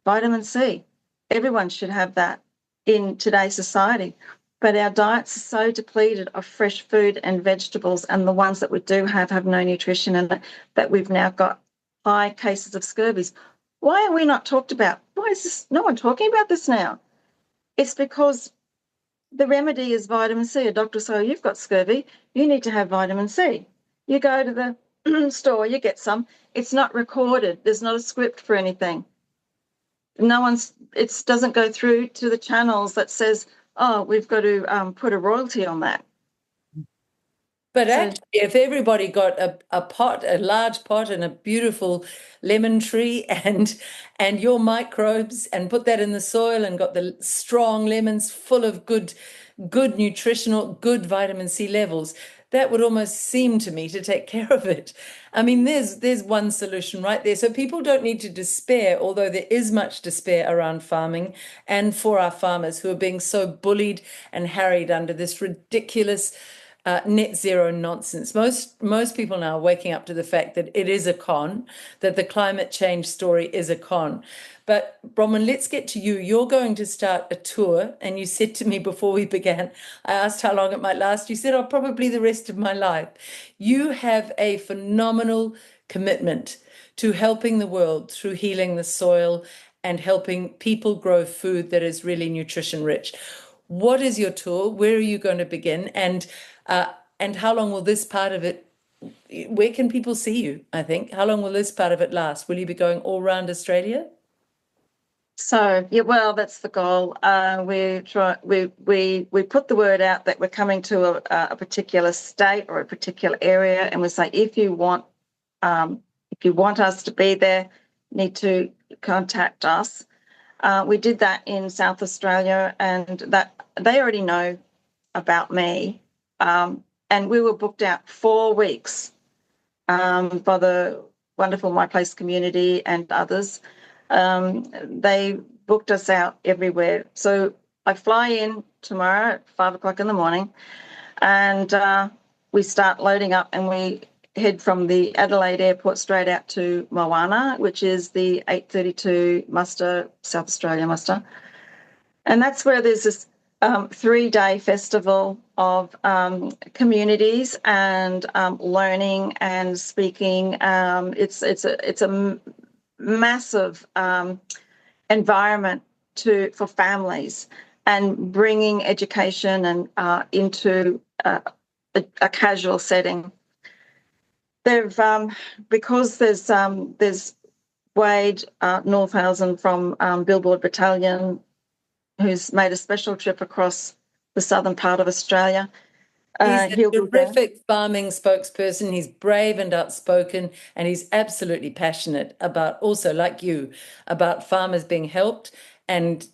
vitamin C. Everyone should have that in today's society. But our diets are so depleted of fresh food and vegetables, and the ones that we do have no nutrition in it, that we've now got high cases of scurvy. Why are we not talked about? Why is no one talking about this now? It's because the remedy is vitamin C. A doctor says, you've got scurvy, you need to have vitamin C. You go to the store, you get some. It's not recorded. There's not a script for anything. It doesn't go through to the channels that says, oh, we've got to put a royalty on that. But actually, if everybody got a large pot and a beautiful lemon tree and your microbes, and put that in the soil and got the strong lemons full of good nutritional, good vitamin C levels, that would almost seem to me to take care of it. I mean, there's one solution right there. So people don't need to despair, although there is much despair around farming and for our farmers who are being so bullied and harried under this ridiculous net zero nonsense. Most people now are waking up to the fact that it is a con, that the climate change story is a con. But Bronwyn, let's get to you. You're going to start a tour, and you said to me before we began, I asked how long it might last. You said, oh, probably the rest of my life. You have a phenomenal commitment to helping the world through healing the soil and helping people grow food that is really nutrition rich. What is your tour? Where are you going to begin? And how long will this part of it, where can people see you, I think? How long will this part of it last? Will you be going all around Australia? So, yeah, well, that's the goal. We put the word out that we're coming to a particular state or a particular area, and we say, if you want us to be there, need to contact us. We did that in South Australia, and that they already know about me. And we were booked out 4 weeks by the wonderful My Place community and others. They booked us out everywhere. So I fly in tomorrow at 5:00 in the morning, and we start loading up, and we head from the Adelaide airport straight out to Moana, which is the 832 muster, South Australia muster. And that's where there's this 3-day festival of communities and learning and speaking. It's a massive environment for families, and bringing education and into a casual setting. They've because there's Wade Northhausen from Billboard Battalion, who's made a special trip across the southern part of Australia. He's a terrific farming spokesperson. He's brave and outspoken, and he's absolutely passionate about, also like you, about farmers being helped and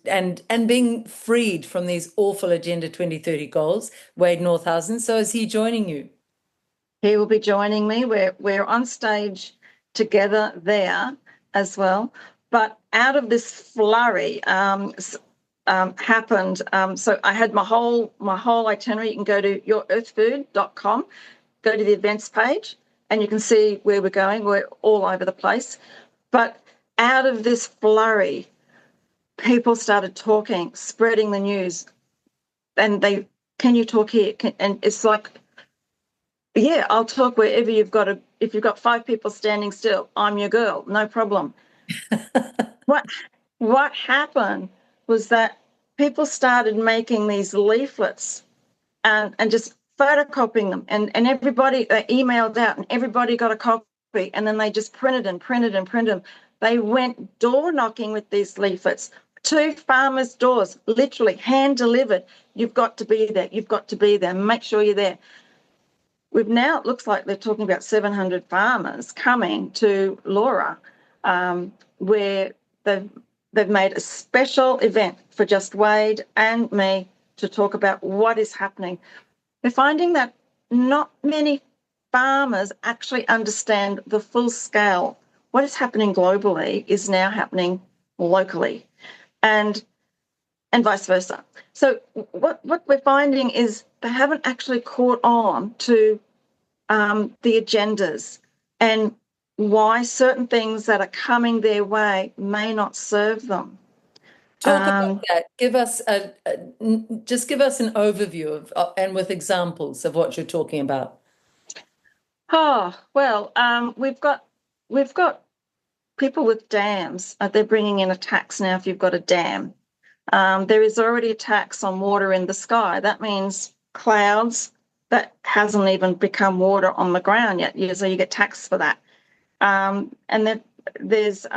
being freed from these awful Agenda 2030 goals. Wade Northhausen. So is he joining you? He will be joining me. We're on stage together there as well. But out of this flurry happened. So I had my whole itinerary. You can go to yourearthfood.com, go to the events page, and you can see where we're going. We're all over the place. But out of this flurry, people started talking, spreading the news, and can you talk here? And it's like, yeah, I'll talk wherever you've got if you've got 5 people standing still, I'm your girl, no problem. What happened was that people started making these leaflets and just photocopying them, and everybody, they emailed out and everybody got a copy, and then they just printed them. They went door knocking with these leaflets to farmers' doors, literally hand delivered. You've got to be there. You've got to be there. Make sure you're there. We've now, it looks like they're talking about 700 farmers coming to Laura, where they've made a special event for just Wade and me to talk about what is happening. We're finding that not many farmers actually understand the full scale. What is happening globally is now happening locally, and vice versa. So what we're finding is they haven't actually caught on to the agendas and why certain things that are coming their way may not serve them. Talk about that. Give us just give us an overview of and with examples of what you're talking about. Oh well, we've got people with dams. They're bringing in a tax now if you've got a dam. There is already a tax on water in the sky. That means clouds that hasn't even become water on the ground yet. So you get taxed for that. And then there's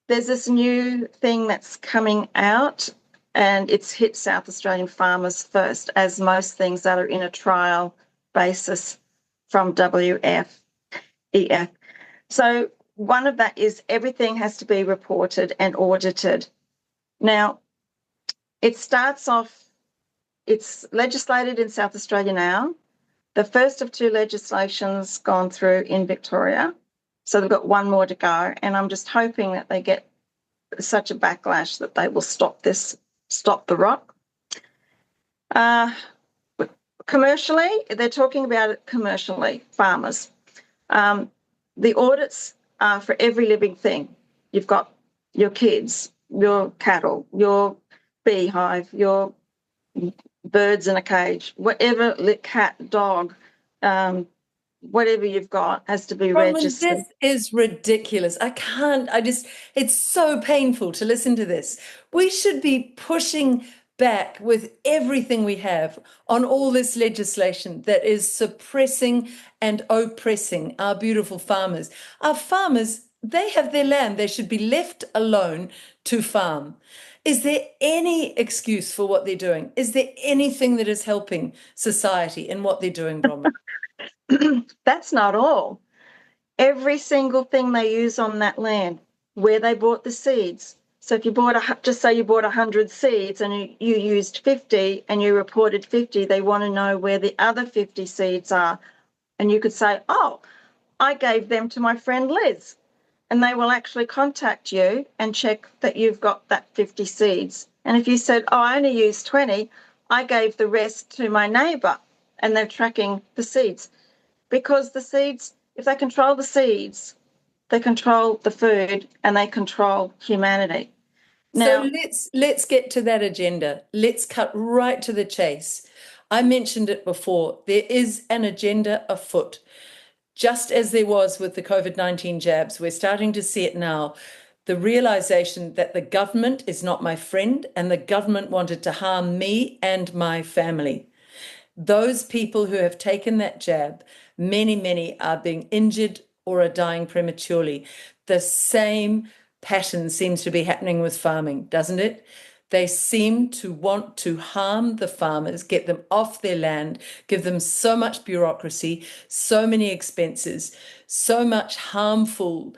this new thing that's coming out, and it's hit South Australian farmers first, as most things that are in a trial basis from WF, EF. So one of that is everything has to be reported and audited. Now, it starts off, it's legislated in South Australia now. The first of 2 legislations gone through in Victoria. So they've got one more to go. And I'm just hoping that they get such a backlash that they will stop the rot. Commercially, they're talking about it commercially, farmers. The audits are for every living thing. You've got your kids, your cattle, your beehive, your birds in a cage, whatever, cat, dog, whatever you've got has to be registered. This is ridiculous. It's so painful to listen to this. We should be pushing back with everything we have on all this legislation that is suppressing and oppressing our beautiful farmers. Our farmers, they have their land. They should be left alone to farm. Is there any excuse for what they're doing? Is there anything that is helping society in what they're doing, Bronwyn? That's not all. Every single thing they use on that land, where they bought the seeds. So if you just say you bought 100 seeds and you used 50 and you reported 50, they want to know where the other 50 seeds are. And you could say, oh, I gave them to my friend Liz. And they will actually contact you and check that you've got that 50 seeds. And if you said, oh, I only used 20, I gave the rest to my neighbour, and they're tracking the seeds. Because the seeds, if they control the seeds, they control the food and they control humanity. Now, so let's get to that agenda. Let's cut right to the chase. I mentioned it before. There is an agenda afoot. Just as there was with the COVID-19 jabs, we're starting to see it now. The realization that the government is not my friend and the government wanted to harm me and my family. Those people who have taken that jab, many are being injured or are dying prematurely. The same pattern seems to be happening with farming, doesn't it? They seem to want to harm the farmers, get them off their land, give them so much bureaucracy, so many expenses, so much harmful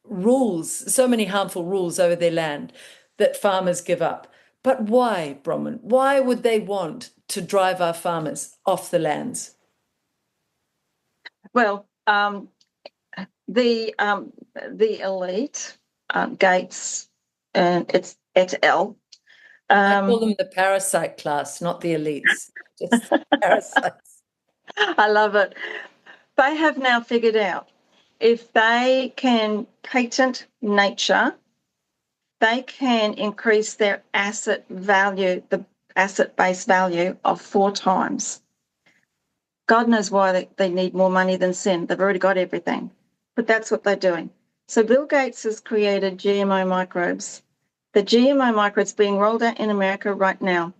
rules, so many harmful rules over their land that farmers give up. But why, Bronwyn? Why would they want to drive our farmers off the lands? well, the elite, Gates, and it's et al. I call them the parasite class, not the elites, just parasites. I love it. They have now figured out if they can patent nature, they can increase their asset value, the asset base value of 4 times. God knows why they need more money than sin. They've already got everything. But that's what they're doing. So Bill Gates has created GMO microbes. The GMO microbes being rolled out in America right now.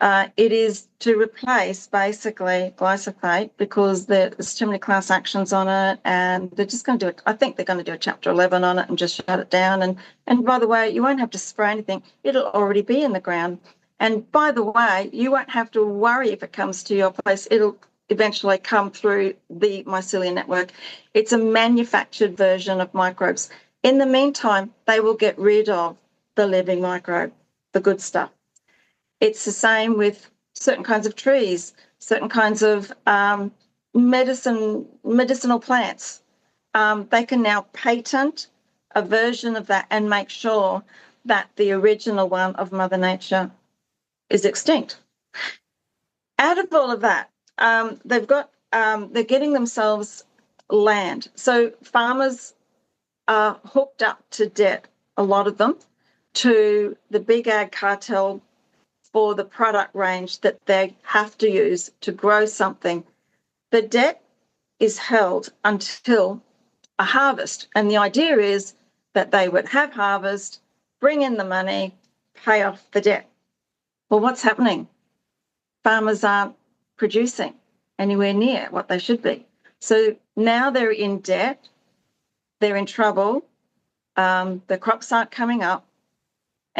It is to replace basically glyphosate because there's too many class actions on it, and they're just going to do it. I think they're going to do a Chapter 11 on it and just shut it down. And by the way, you won't have to spray anything. It'll already be in the ground. And by the way, you won't have to worry if it comes to your place. It'll eventually come through the mycelium network. It's a manufactured version of microbes. In the meantime, they will get rid of the living microbe, the good stuff. It's the same with certain kinds of trees, certain kinds of medicinal plants. They can now patent a version of that and make sure that the original one of Mother Nature is extinct. Out of all of that, they're getting themselves land. So farmers are hooked up to debt, a lot of them, to the big ag cartel for the product range that they have to use to grow something. The debt is held until a harvest. And the idea is that they would have harvest, bring in the money, pay off the debt. Well, what's happening? Farmers aren't producing anywhere near what they should be. So now they're in debt, they're in trouble, the crops aren't coming up,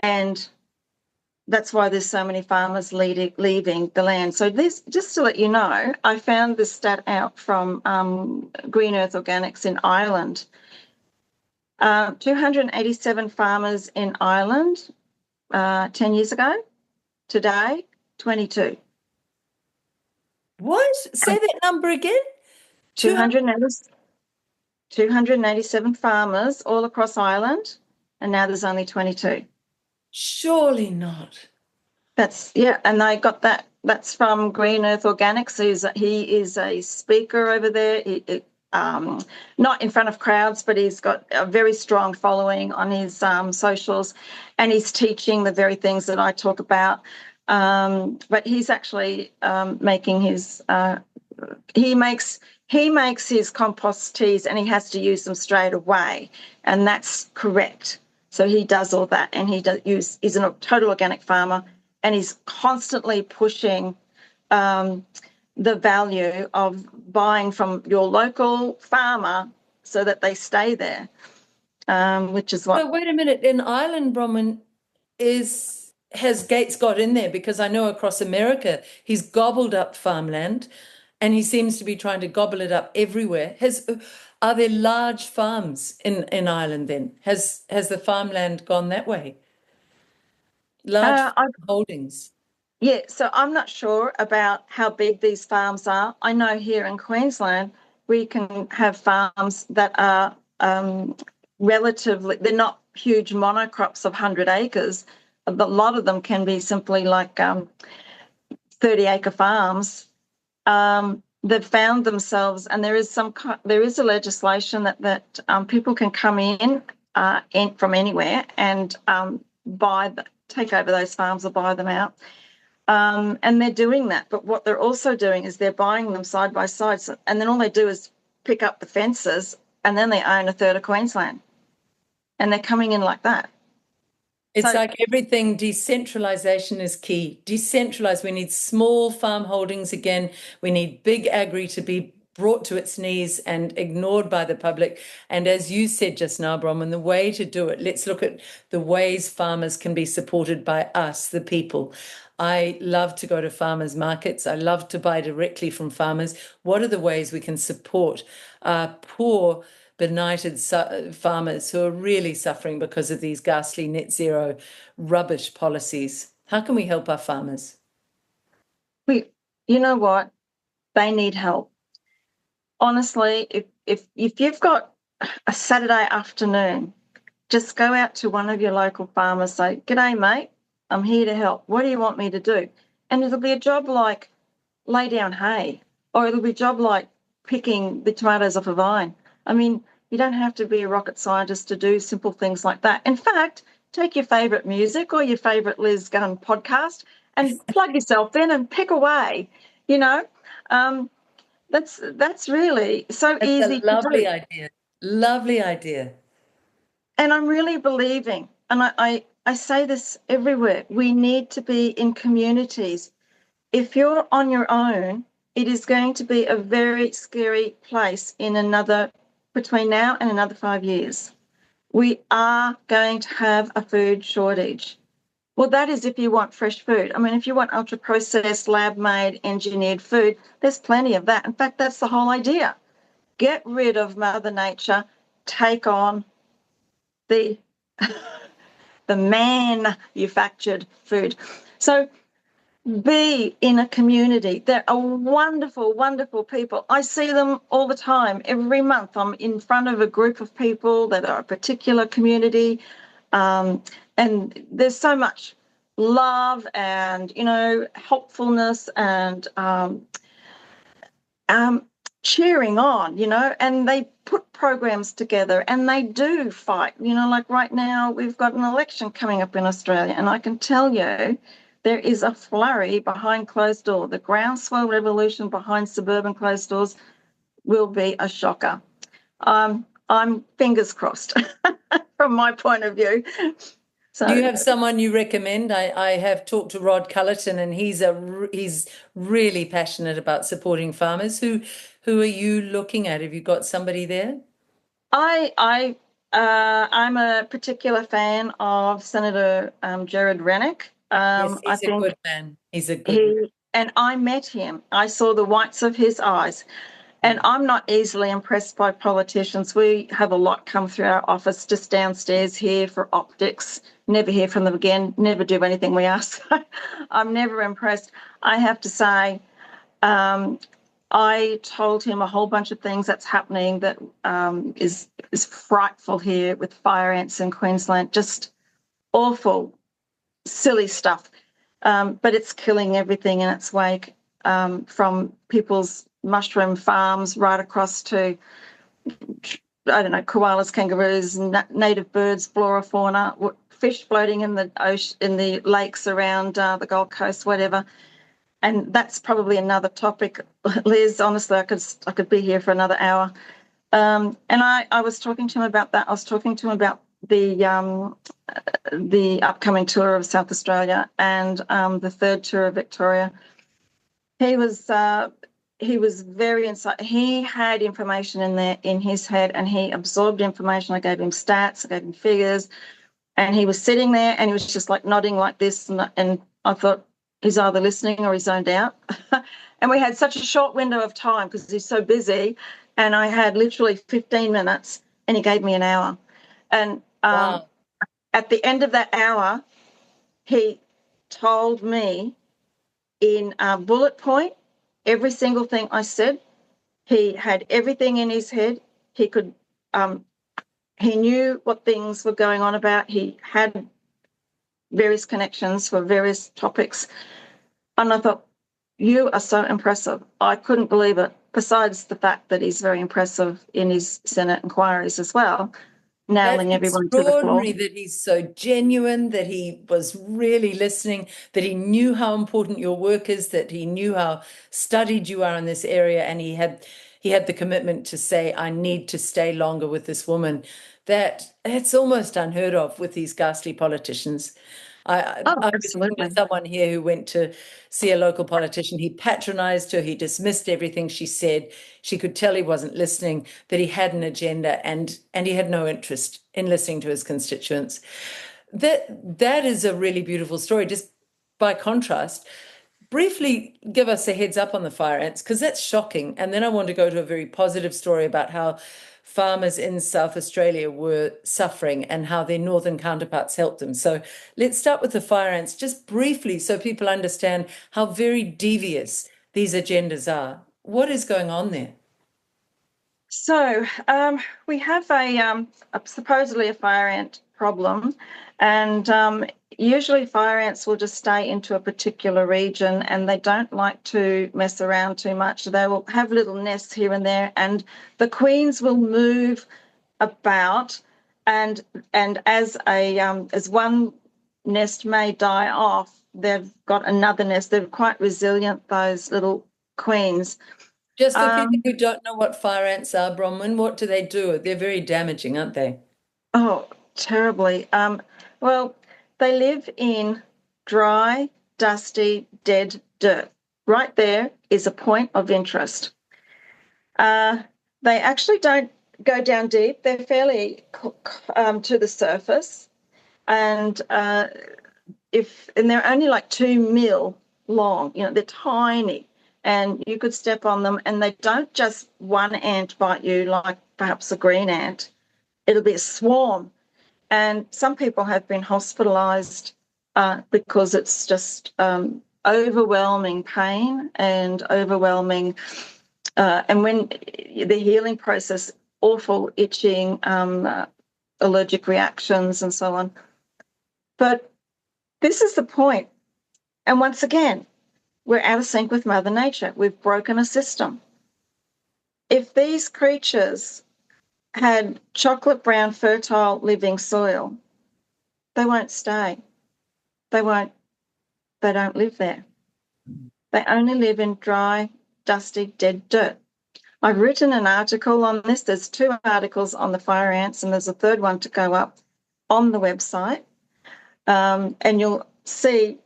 and that's why there's so many farmers leaving the land. So this, just to let you know, I found this stat out from Green Earth Organics in Ireland. 287 farmers in Ireland 10 years ago. Today, 22. What? Say that number again? 287 farmers all across Ireland, and now there's only 22. Surely not. And they got that. That's from Green Earth Organics. He is a speaker over there. Not in front of crowds, but he's got a very strong following on his socials, and he's teaching the very things that I talk about. But he's actually making his. He makes his compost teas, and he has to use them straight away, and that's correct. So he does all that, and he's a total organic farmer, and he's constantly pushing the value of buying from your local farmer so that they stay there, which is what... So wait a minute, in Ireland, Bronwyn, has Gates got in there? Because I know across America, he's gobbled up farmland, and he seems to be trying to gobble it up everywhere. Are there large farms in Ireland then? Has the farmland gone that way? Large holdings? Yeah, so I'm not sure about how big these farms are. I know here in Queensland, we can have farms that are relatively, they're not huge monocrops of 100 acres. A lot of them can be simply like 30-acre farms. They've found themselves, and there is a legislation that people can come in from anywhere and take over those farms or buy them out. And they're doing that. But what they're also doing is they're buying them side by side. And then all they do is pick up the fences, and then they own a third of Queensland. And they're coming in like that. It's like everything, decentralization is key. Decentralize. We need small farm holdings again. We need big agri to be brought to its knees and ignored by the public. And as you said just now, Bronwyn, the way to do it, let's look at the ways farmers can be supported by us, the people. I love to go to farmers markets. I love to buy directly from farmers. What are the ways we can support poor, benighted farmers who are really suffering because of these ghastly net zero rubbish policies? How can we help our farmers? You know what? They need help. Honestly, if you've got a Saturday afternoon, just go out to one of your local farmers, say, "G'day, mate, I'm here to help. What do you want me to do?" And it'll be a job like lay down hay, or it'll be a job like picking the tomatoes off a vine. I mean, you don't have to be a rocket scientist to do simple things like that. In fact, take your favourite music or your favourite Liz Gunn podcast and plug yourself in and pick away, you know. That's really so That's a easy to lovely do. idea. Lovely idea. And I'm really believing, and I say this everywhere, we need to be in communities. If you're on your own, it is going to be a very scary place in between now and another 5 years. We are going to have a food shortage. Well, that is if you want fresh food. I mean, if you want ultra processed, lab made, engineered food, there's plenty of that. In fact, that's the whole idea. Get rid of Mother Nature, take on the the manufactured food. So be in a community. There are wonderful, wonderful people. I see them all the time. Every month I'm in front of a group of people that are a particular community. And there's so much love and, helpfulness and cheering on, and they put programs together and they do fight. Like right now, we've got an election coming up in Australia, and I can tell you there is a flurry behind closed doors. The groundswell revolution behind suburban closed doors will be a shocker. I'm fingers crossed from my point of view. Do you So have someone you recommend? I have talked to Rod Cullerton, and he's really passionate about supporting farmers. Who are you looking at? Have you got somebody there? I'm a particular fan of Senator Jared Rennick. Yes, I he's a think good man. He's a good man. and I met him. I saw the whites of his eyes. And I'm not easily impressed by politicians. We have a lot come through our office just downstairs here for optics. Never hear from them again, never do anything we ask. I'm never impressed. I have to say, I told him a whole bunch of things that's happening that is frightful here with fire ants in Queensland. Just awful, silly stuff. But it's killing everything in its wake, from people's mushroom farms right across to, I don't know, koalas, kangaroos, native birds, flora, fauna, fish floating in the ocean, in the lakes around the Gold Coast, whatever. And that's probably another topic, Liz. Honestly, I could be here for another hour. And I was talking to him about that. I was talking to him about the upcoming tour of South Australia and the third tour of Victoria. He was very insight. He had information in there in his head, and he absorbed information. I gave him stats, I gave him figures, and he was sitting there and he was just like nodding like this, and I thought he's either listening or he's zoned out. And we had such a short window of time because he's so busy, and I had literally 15 minutes, and he gave me an hour. And Wow. at the end of that hour, he told me in a bullet point every single thing I said. He had everything in his head. He could, he knew what things were going on about. He had various connections for various topics. And I thought, you are so impressive. I couldn't believe it. Besides the fact that he's very impressive in his Senate inquiries as well, That's nailing everyone to the floor. extraordinary that he's so genuine, that he was really listening, that he knew how important your work is, that he knew how studied you are in this area, and he had the commitment to say, I need to stay longer with this woman. That's almost unheard of with these ghastly politicians. Oh, I was talking to absolutely. someone here who went to see a local politician. He patronized her. He dismissed everything she said. She could tell he wasn't listening, that he had an agenda, and he had no interest in listening to his constituents. That is a really beautiful story. Just by contrast, briefly give us a heads up on the fire ants, because that's shocking. And then I want to go to a very positive story about how farmers in South Australia were suffering and how their northern counterparts helped them. So let's start with the fire ants, just briefly, so people understand how very devious these agendas are. What is going on there? So we have a supposedly a fire ant problem, and usually fire ants will just stay into a particular region, and they don't like to mess around too much. They will have little nests here and there, and the queens will move about, and as one nest may die off, they've got another nest. They're quite resilient, those little queens. Just for people Um, who don't know what fire ants are, Bronwyn, what do they do? They're very damaging, aren't they? oh, terribly. Well, they live in dry, dusty, dead dirt. Right there is a point of interest. Uh, they actually don't go down deep. They're fairly to the surface, and and they're only like 2 mil long. They're tiny, and you could step on them, and they don't just one ant bite you like perhaps a green ant. It'll be a swarm, and some people have been hospitalised because it's just overwhelming pain and overwhelming. And when the healing process, awful itching, allergic reactions, and so on. But this is the point. And once again, we're out of sync with Mother Nature. We've broken a system. If these creatures had chocolate brown, fertile, living soil, they won't stay. They don't live there. They only live in dry, dusty, dead dirt. I've written an article on this. There's 2 articles on the fire ants, and there's a 3rd one to go up on the website. And you'll see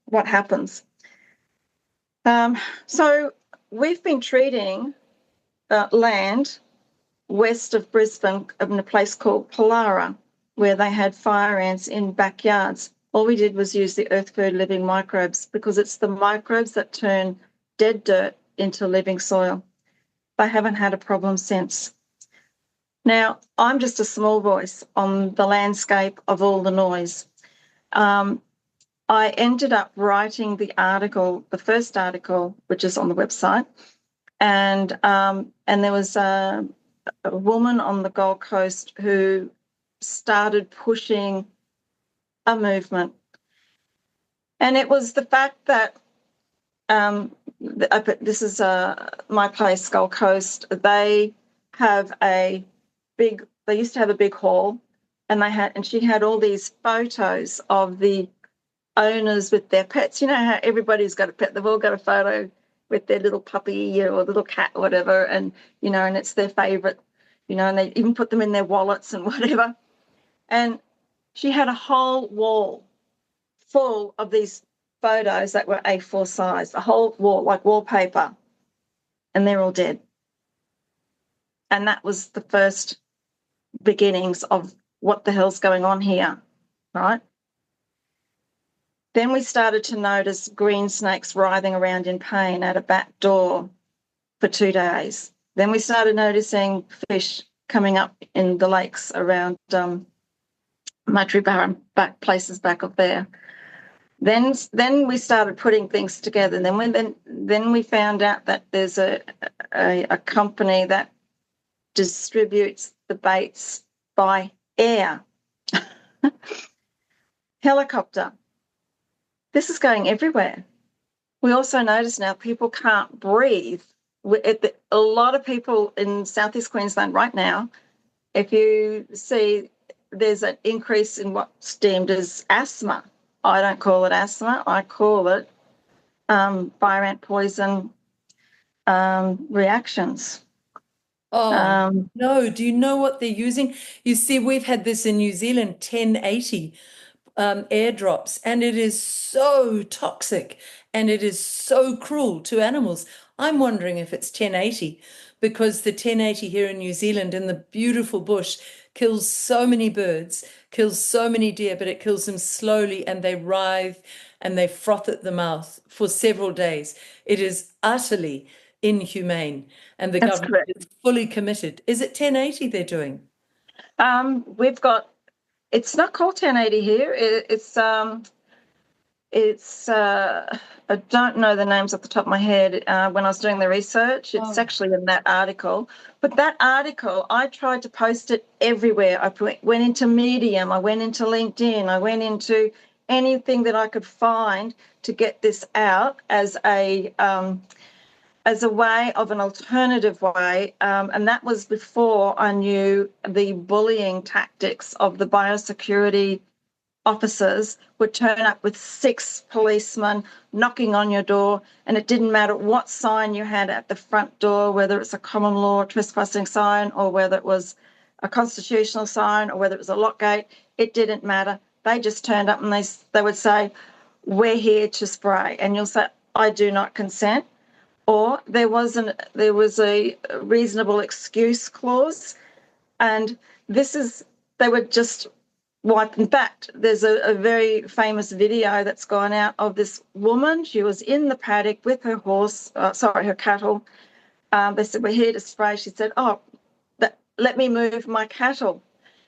what happens. So we've been treating land west of Brisbane in a place called Pollara, where they had fire ants in backyards. All we did was use the Earthfood living microbes, because it's the microbes that turn dead dirt into living soil. They haven't had a problem since. Now, I'm just a small voice on the landscape of all the noise. I ended up writing the article, the first article, which is on the website, and there was a woman on the Gold Coast who started pushing a movement. And it was the fact that this is my place, Gold Coast. They used to have a big hall, and she had all these photos of the owners with their pets. You know how everybody's got a pet, they've all got a photo with their little puppy or little cat or whatever, and and it's their favorite, and they even put them in their wallets and whatever. And she had a whole wall full of these photos that were A4 size, a whole wall, like wallpaper, and they're all dead. And that was the first beginnings of what the hell's going on here, right? Then we started to notice green snakes writhing around in pain at a back door for 2 days. Then we started noticing fish coming up in the lakes around Matri Barham, places back up there. Then we started putting things together. And then we found out that there's a company that distributes the baits by air, helicopter. This is going everywhere. We also notice now people can't breathe. A lot of people in Southeast Queensland right now, if you see, there's an increase in what's deemed as asthma. I don't call it asthma. I call it fire ant poison reactions. Oh, no. Do you know what they're using? You see, we've had this in New Zealand, 1080 airdrops, and it is so toxic and it is so cruel to animals. I'm wondering if it's 1080, because the 1080 here in New Zealand in the beautiful bush kills so many birds, kills so many deer, but it kills them slowly, and they writhe and they froth at the mouth for several days. It is utterly inhumane, and the That's government correct. is fully committed. Is it 1080 they're doing? We've got. It's not called 1080 here. It's I don't know the names off the top of my head. When I was doing the research, it's actually in that article. But that article, I tried to post it everywhere. I went into Medium, I went into LinkedIn, I went into anything that I could find to get this out as a way of an alternative way. And that was before I knew the bullying tactics of the biosecurity officers would turn up with 6 policemen knocking on your door, and it didn't matter what sign you had at the front door, whether it's a common law trespassing sign or whether it was a constitutional sign or whether it was a lock gate, it didn't matter. They just turned up and they would say, "We're here to spray," and you'll say, "I do not consent." Or there was a reasonable excuse clause, and they would just wipe. In fact, there's a very famous video that's gone out of this woman. She was in the paddock with her her cattle. They said, "We're here to spray." She said, "Oh, let me move my cattle."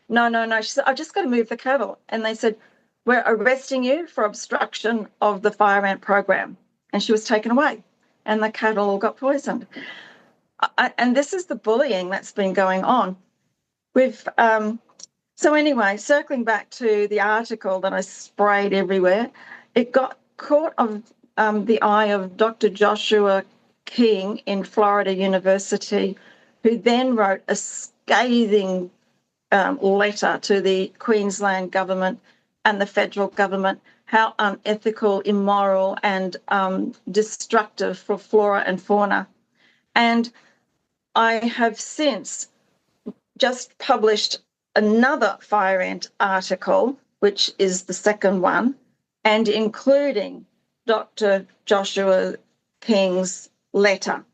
No, no, no. She said, "I've just got to move the cattle." And they said, "We're arresting you for obstruction of the fire ant program." And she was taken away, and the cattle all got poisoned. And this is the bullying that's been going on. So anyway, circling back to the article that I sprayed everywhere, it got caught of the eye of Dr. Joshua King in Florida University, who then wrote a scathing letter to the Queensland government and the federal government, how unethical, immoral, and destructive for flora and fauna. And I have since just published another fire ant article, which is the second one, and including Dr. Joshua King's letter.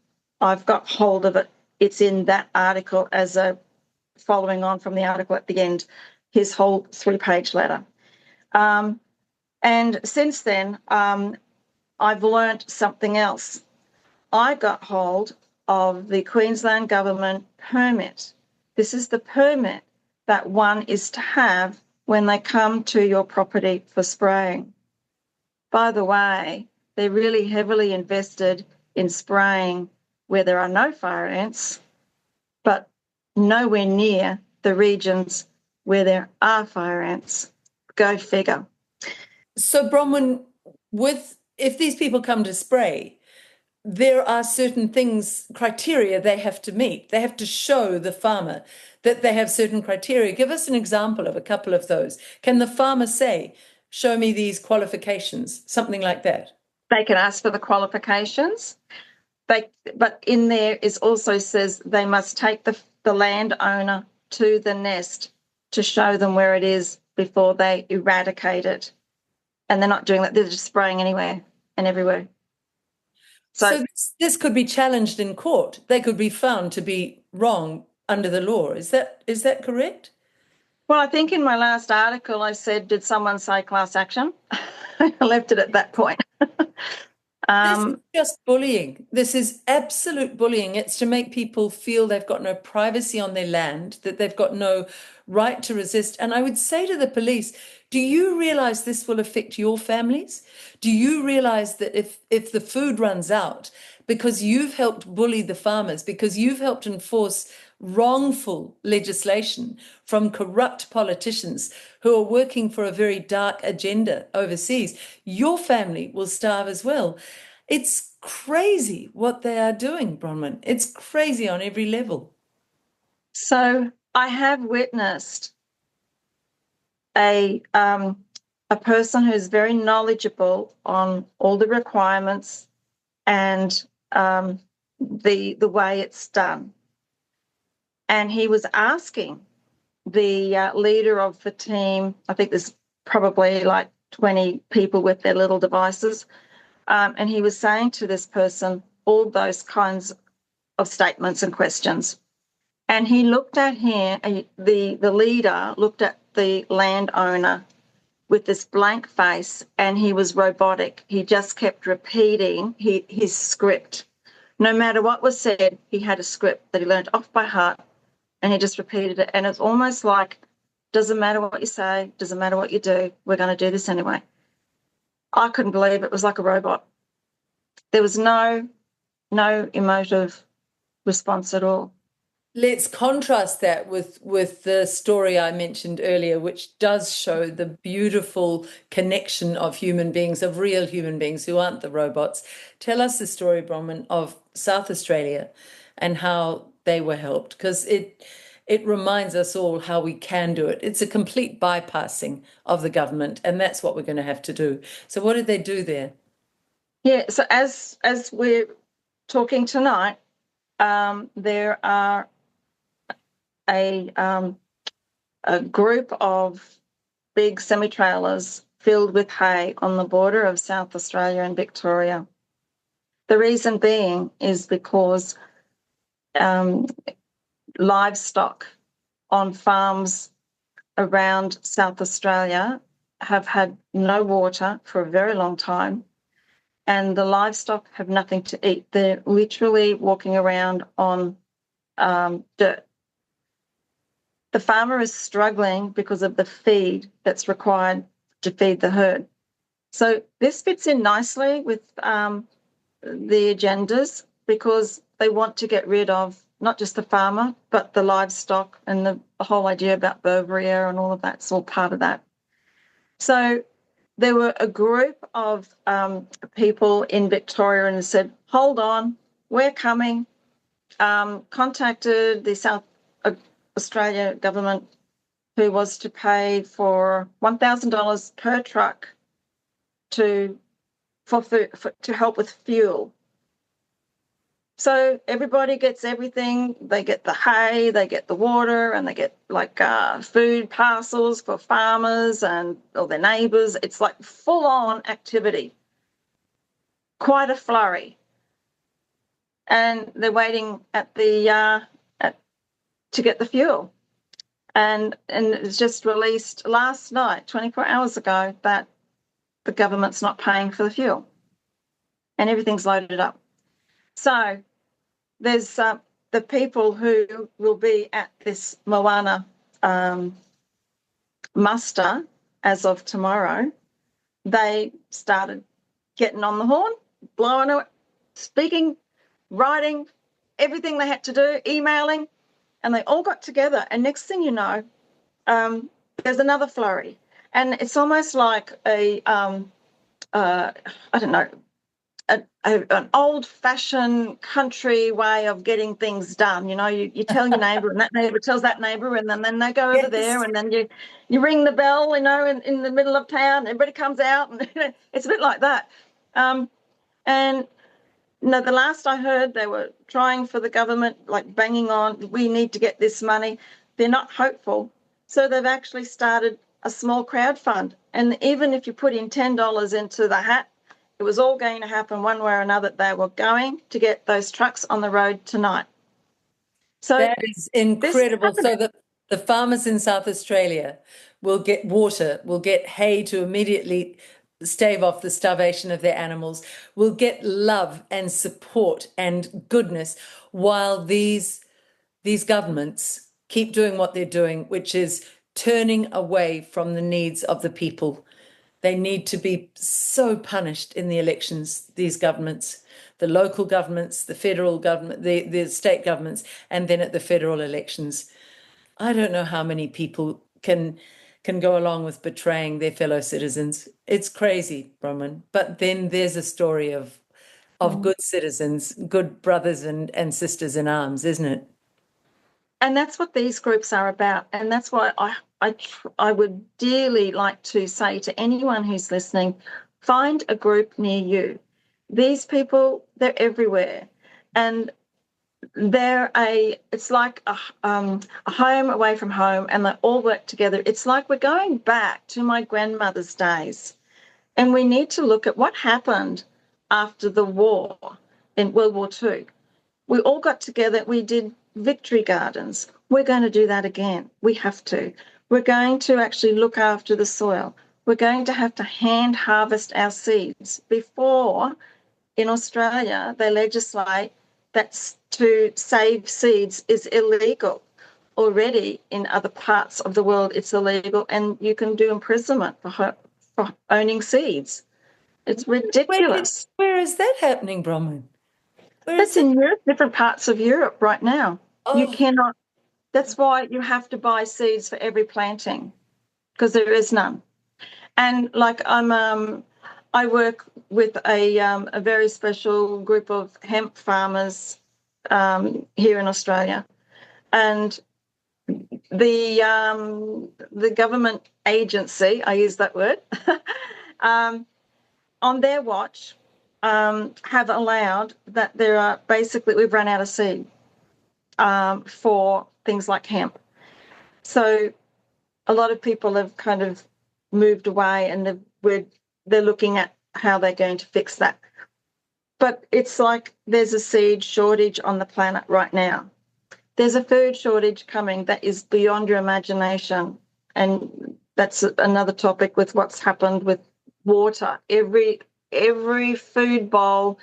I've got hold of it. It's in that article as a following on from the article at the end, his whole 3-page letter. And since then, I've learnt something else. I got hold of the Queensland government permit. This is the permit that one is to have when they come to your property for spraying. By the way, they're really heavily invested in spraying where there are no fire ants, but nowhere near the regions where there are fire ants. Go figure. So, Bronwyn, if these people come to spray, there are certain criteria they have to meet. They have to show the farmer that they have certain criteria. Give us an example of a couple of those. Can the farmer say, "Show me these qualifications," something like that? They can ask for the qualifications. But in there is also says they must take the landowner to the nest to show them where it is before they eradicate it. And they're not doing that. They're just spraying anywhere and everywhere. So this could be challenged in court. They could be found to be wrong under the law. Is that correct? Well, I think in my last article I said, did someone say class action? I left it at that point. This is just bullying. This is absolute bullying. It's to make people feel they've got no privacy on their land, that they've got no right to resist. And I would say to the police, do you realize this will affect your families? Do you realize that if the food runs out, because you've helped bully the farmers, because you've helped enforce wrongful legislation from corrupt politicians who are working for a very dark agenda overseas, your family will starve as well. It's crazy what they are doing, Bronwyn. It's crazy on every level. So I have witnessed a person who's very knowledgeable on all the requirements and the way it's done. And he was asking the leader of the team, I think there's probably like 20 people with their little devices, and he was saying to this person all those kinds of statements and questions. And he looked at him, the leader looked at the landowner with this blank face, and he was robotic. He just kept repeating his script. No matter what was said, he had a script that he learned off by heart, and he just repeated it. And it's almost like, doesn't matter what you say, doesn't matter what you do, we're going to do this anyway. I couldn't believe it. It was like a robot. There was no emotive response at all. Let's contrast that with the story I mentioned earlier, which does show the beautiful connection of human beings, of real human beings who aren't the robots. Tell us the story, Bronwyn, of South Australia and how they were helped, because it reminds us all how we can do it. It's a complete bypassing of the government, and that's what we're going to have to do. So what did they do there? Yeah, so as we're talking tonight, there are a group of big semi-trailers filled with hay on the border of South Australia and Victoria. The reason being is because livestock on farms around South Australia have had no water for a very long time, and the livestock have nothing to eat. They're literally walking around on dirt. The farmer is struggling because of the feed that's required to feed the herd. So this fits in nicely with the agendas, because they want to get rid of not just the farmer, but the livestock, and the whole idea about Bovaria and all of that's all part of that. So there were a group of people in Victoria and said, hold on, we're coming. Contacted the South Australia government, who was to pay for $1,000 per truck to help with fuel. So everybody gets everything. They get the hay, they get the water, and they get like food parcels for farmers and all their neighbours. It's like full-on activity, quite a flurry. And they're waiting at the to get the fuel. And it was just released last night, 24 hours ago, that the government's not paying for the fuel, and everything's loaded up. So there's the people who will be at this Moana muster as of tomorrow. They started getting on the horn, blowing it, speaking, writing, everything they had to do, emailing, and they all got together. And next thing you know, there's another flurry. And it's almost like I don't know, an old-fashioned country way of getting things done. You know, you tell your neighbour, and that neighbour tells that neighbour, and then they go over there, and then you ring the bell, you know, in the middle of town, everybody comes out, and it's a bit like that. And no, the last I heard, they were trying for the government, like banging on, we need to get this money. They're not hopeful. So they've actually started a small crowd fund. And even if you put in $10 into the hat, it was all going to happen one way or another. They were going to get those trucks on the road tonight. So that is incredible. So the farmers in South Australia will get water, will get hay to immediately stave off the starvation of their animals, will get love and support and goodness, while these governments keep doing what they're doing, which is turning away from the needs of the people. They need to be so punished in the elections, these governments, the local governments, the federal government, the state governments, and then at the federal elections. I don't know how many people can go along with betraying their fellow citizens. It's crazy, Bronwyn. But then there's a story of good citizens, good brothers and sisters in arms, isn't it? And that's what these groups are about. And that's why I would dearly like to say to anyone who's listening, find a group near you. These people, they're everywhere. And it's like a home away from home, and they all work together. It's like we're going back to my grandmother's days. And we need to look at what happened after the war in World War II. We all got together, we did victory gardens. We're going to do that again. We have to. We're going to actually look after the soil. We're going to have to hand harvest our seeds. Before, in Australia, they legislate that to save seeds is illegal. Already in other parts of the world, it's illegal, and you can do imprisonment for owning seeds. It's ridiculous. Where is that happening, Bronwyn? That's in Europe, different parts of Europe right now. You cannot, that's why you have to buy seeds for every planting, because there is none. And like I work with a very special group of hemp farmers here in Australia. And the government agency, I use that word, on their watch, have allowed that there are basically, we've run out of seed for things like hemp. So a lot of people have kind of moved away, and they're looking at how they're going to fix that. But it's like there's a seed shortage on the planet right now. There's a food shortage coming that is beyond your imagination. And that's another topic with what's happened with water. Every food bowl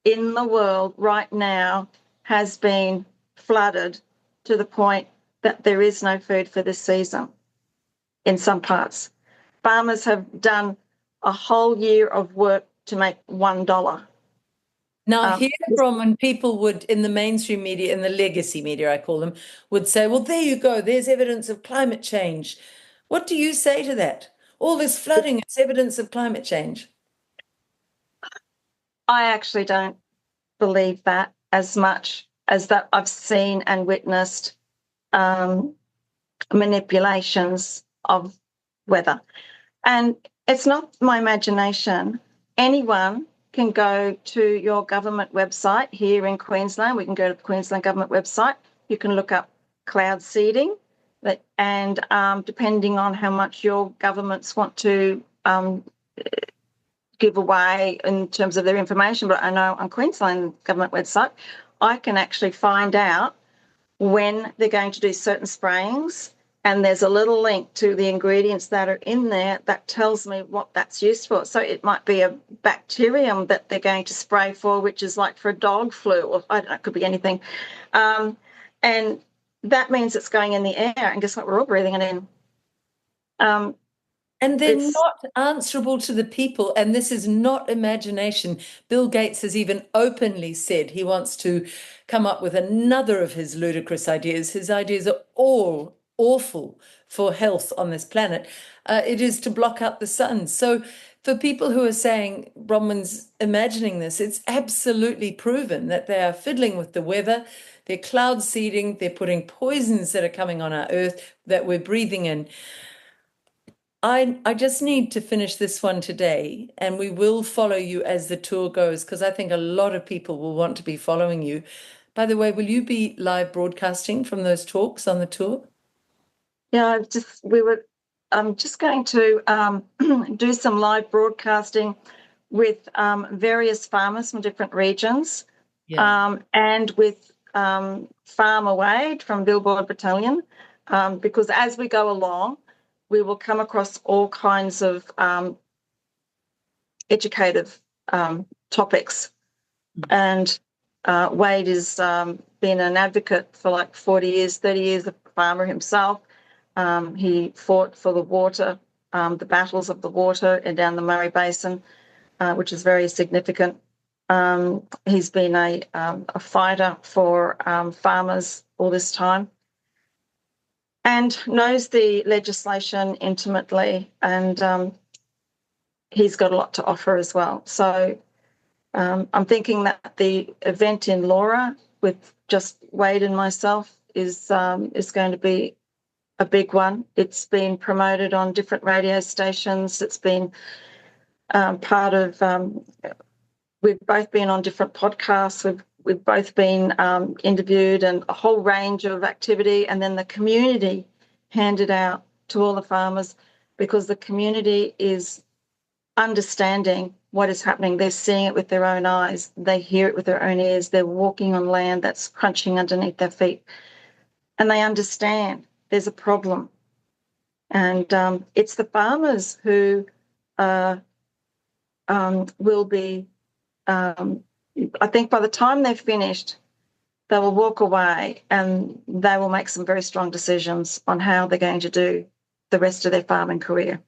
in the world right now has been flooded to the point that there is no food for this season in some parts. Farmers have done a whole year of work to make $1. Now, here, Bronwyn, people would, in the mainstream media, in the legacy media, I call them, would say, well, there you go, there's evidence of climate change. What do you say to that? All this flooding is evidence of climate change. I actually don't believe that as much as that I've seen and witnessed manipulations of weather. And it's not my imagination. Anyone can go to your government website here in Queensland. We can go to the Queensland government website. You can look up cloud seeding, and depending on how much your governments want to give away in terms of their information, but I know on Queensland government website, I can actually find out when they're going to do certain sprayings, and there's a little link to the ingredients that are in there that tells me what that's used for. So it might be a bacterium that they're going to spray for, which is like for dog flu, or I don't know, it could be anything. And that means it's going in the air, and guess what? We're all breathing it in. And they're not answerable to the people. And this is not imagination. Bill Gates has even openly said he wants to come up with another of his ludicrous ideas. His ideas are all awful for health on this planet. It is to block out the sun. So for people who are saying Bronwyn's imagining this, it's absolutely proven that they are fiddling with the weather. They're cloud seeding. They're putting poisons that are coming on our earth that we're breathing in. I just need to finish this one today, and we will follow you as the tour goes, because I think a lot of people will want to be following you. By the way, will you be live broadcasting from those talks on the tour? Yeah, I'm just going to do some live broadcasting with various farmers from different regions, and with Farmer Wade from Billboard Battalion, because as we go along, we will come across all kinds of educative topics. And Wade has been an advocate for like 40 years, 30 years, a farmer himself. He fought for the water, the battles of the water and down the Murray Basin, which is very significant. He's been a fighter for farmers all this time, and knows the legislation intimately, and he's got a lot to offer as well. So I'm thinking that the event in Laura with just Wade and myself is going to be a big one. It's been promoted on different radio stations. It's been part of. We've both been on different podcasts. We've both been interviewed, and a whole range of activity. And then the community handed out to all the farmers, because the community is understanding what is happening. They're seeing it with their own eyes. They hear it with their own ears. They're walking on land that's crunching underneath their feet. And they understand there's a problem. And it's the farmers who will be, I think by the time they've finished, they will walk away and they will make some very strong decisions on how they're going to do the rest of their farming career.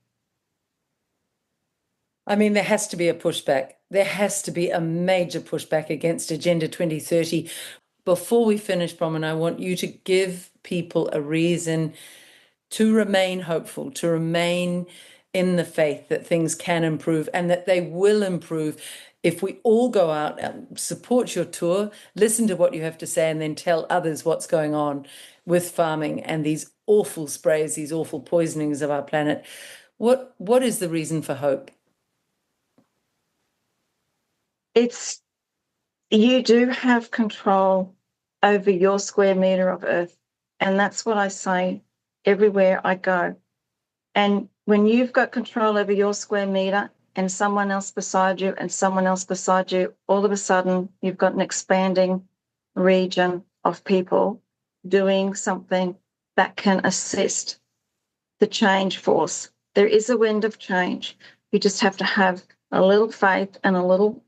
I mean, there has to be a pushback. There has to be a major pushback against Agenda 2030. Before we finish, Bronwyn, I want you to give people a reason to remain hopeful, to remain in the faith that things can improve and that they will improve if we all go out and support your tour, listen to what you have to say, and then tell others what's going on with farming and these awful sprays, these awful poisonings of our planet. What is the reason for hope? It's you do have control over your square meter of earth. And that's what I say everywhere I go. And when you've got control over your square meter and someone else beside you and someone else beside you, all of a sudden you've got an expanding region of people doing something that can assist the change force. There is a wind of change. You just have to have a little faith and a little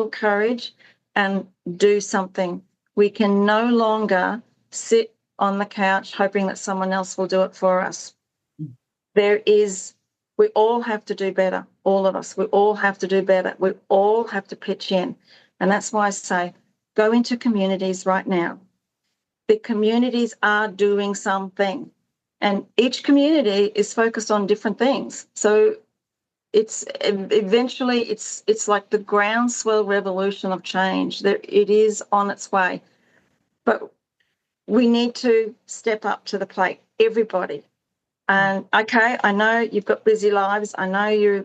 courage and do something. We can no longer sit on the couch hoping that someone else will do it for us. We all have to do better, all of us. We all have to do better. We all have to pitch in. And that's why I say, go into communities right now. The communities are doing something. And each community is focused on different things. So it's eventually it's like the groundswell revolution of change. It is on its way. But we need to step up to the plate, everybody. And okay, I know you've got busy lives. I know you're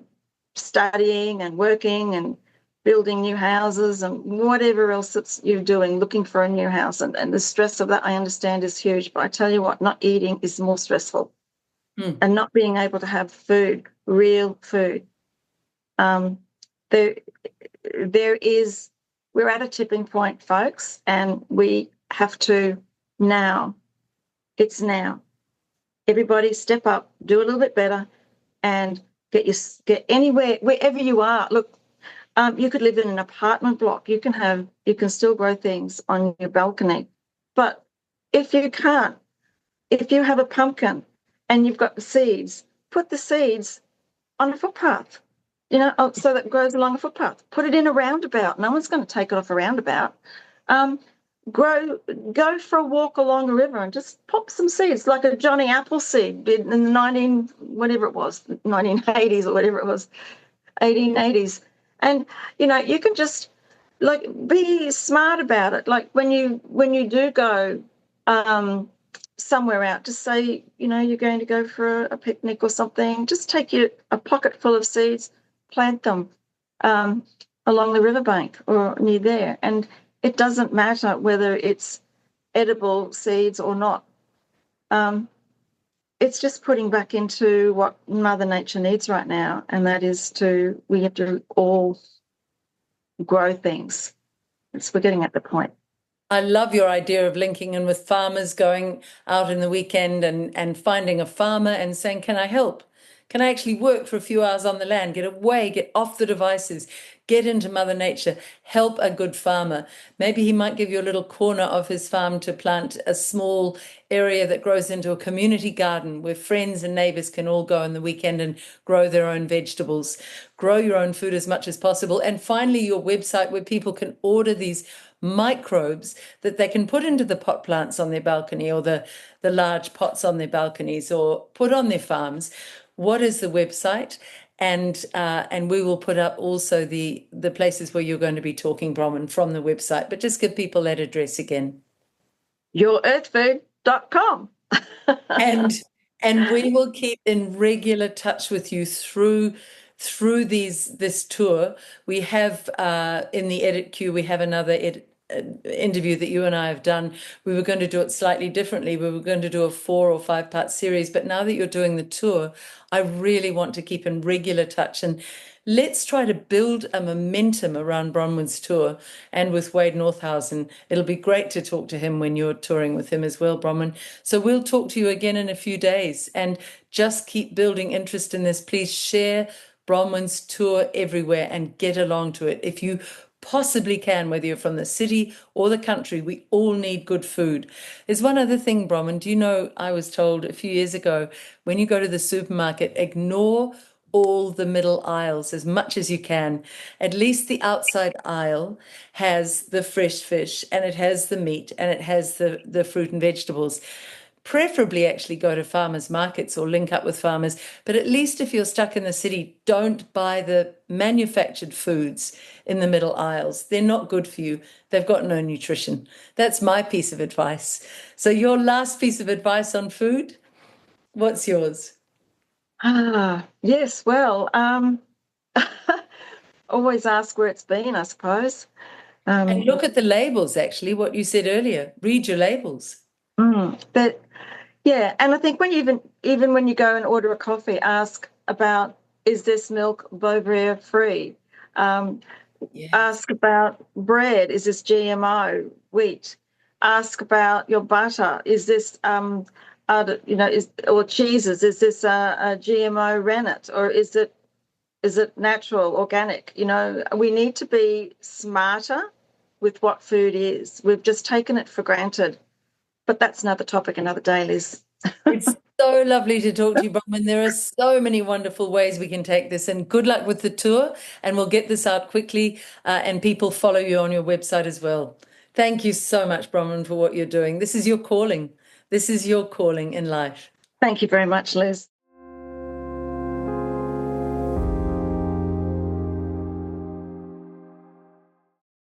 studying and working and building new houses and whatever else that you're doing, looking for a new house. And the stress of that, I understand, is huge. But I tell you what, not eating is more stressful. And not being able to have food, real food. We're at a tipping point, folks, and we have to now. It's now. Everybody step up, do a little bit better, and get anywhere, wherever you are. Look, you could live in an apartment block. You can still grow things on your balcony. But if you can't, if you have a pumpkin and you've got the seeds, put the seeds on a footpath, so that it grows along a footpath. Put it in a roundabout. No one's going to take it off a roundabout. Go for a walk along a river and just pop some seeds, like a Johnny Appleseed did in the 1980s or whatever it was, 1880s. And, you can just, like, be smart about it. Like, when you do go somewhere out, just say, you're going to go for a picnic or something, just take a pocket full of seeds, plant them along the riverbank or near there. And it doesn't matter whether it's edible seeds or not. It's just putting back into what Mother Nature needs right now, and that is we have to all grow things. We're getting at the point. I love your idea of linking in with farmers, going out in the weekend and finding a farmer and saying, can I help? Can I actually work for a few hours on the land, get away, get off the devices, get into Mother Nature, help a good farmer? Maybe he might give you a little corner of his farm to plant a small area that grows into a community garden where friends and neighbors can all go on the weekend and grow their own vegetables, grow your own food as much as possible. And finally, your website where people can order these microbes that they can put into the pot plants on their balcony or the large pots on their balconies or put on their farms. What is the website? And we will put up also the places where you're going to be talking, Bronwyn, from the website. But just give people that address again. YourEarthfood.com. And we will keep in regular touch with you through this tour. We have in the edit queue, we have another interview that you and I have done. We were going to do it slightly differently. We were going to do a 4 or 5 part series, but now that you're doing the tour, I really want to keep in regular touch, and let's try to build a momentum around Bronwyn's tour and with Wade Northhausen. It'll be great to talk to him when you're touring with him as well, Bronwyn. So we'll talk to you again in a few days, and just keep building interest in this. Please share Bronwyn's tour everywhere and get along to it. If you possibly can, whether you're from the city or the country, we all need good food. There's one other thing, Bronwyn. Do you know, I was told a few years ago, when you go to the supermarket, ignore all the middle aisles as much as you can. At least the outside aisle has the fresh fish and it has the meat and it has the fruit and vegetables. preferably actually go to farmers markets or link up with farmers. But at least if you're stuck in the city, don't buy the manufactured foods in the middle aisles. They're not good for you. They've got no nutrition. That's my piece of advice. So your last piece of advice on food, what's yours? Yes, well, always ask where it's been, I suppose. And look at the labels, actually, what you said earlier. Read your labels. But yeah, and I think when you even when you go and order a coffee, ask about, is this milk Bovaer free? Yes. Ask about bread, is this GMO wheat? Ask about your butter, is this or cheeses, is this a GMO rennet, or is it natural, organic? We need to be smarter with what food is. We've just taken it for granted. But that's another topic, another day, Liz. It's so lovely to talk to you, Bronwyn. There are so many wonderful ways we can take this, and good luck with the tour. And we'll get this out quickly, and people follow you on your website as well. Thank you so much, Bronwyn, for what you're doing. This is your calling. This is your calling in life. Thank you very much, Liz.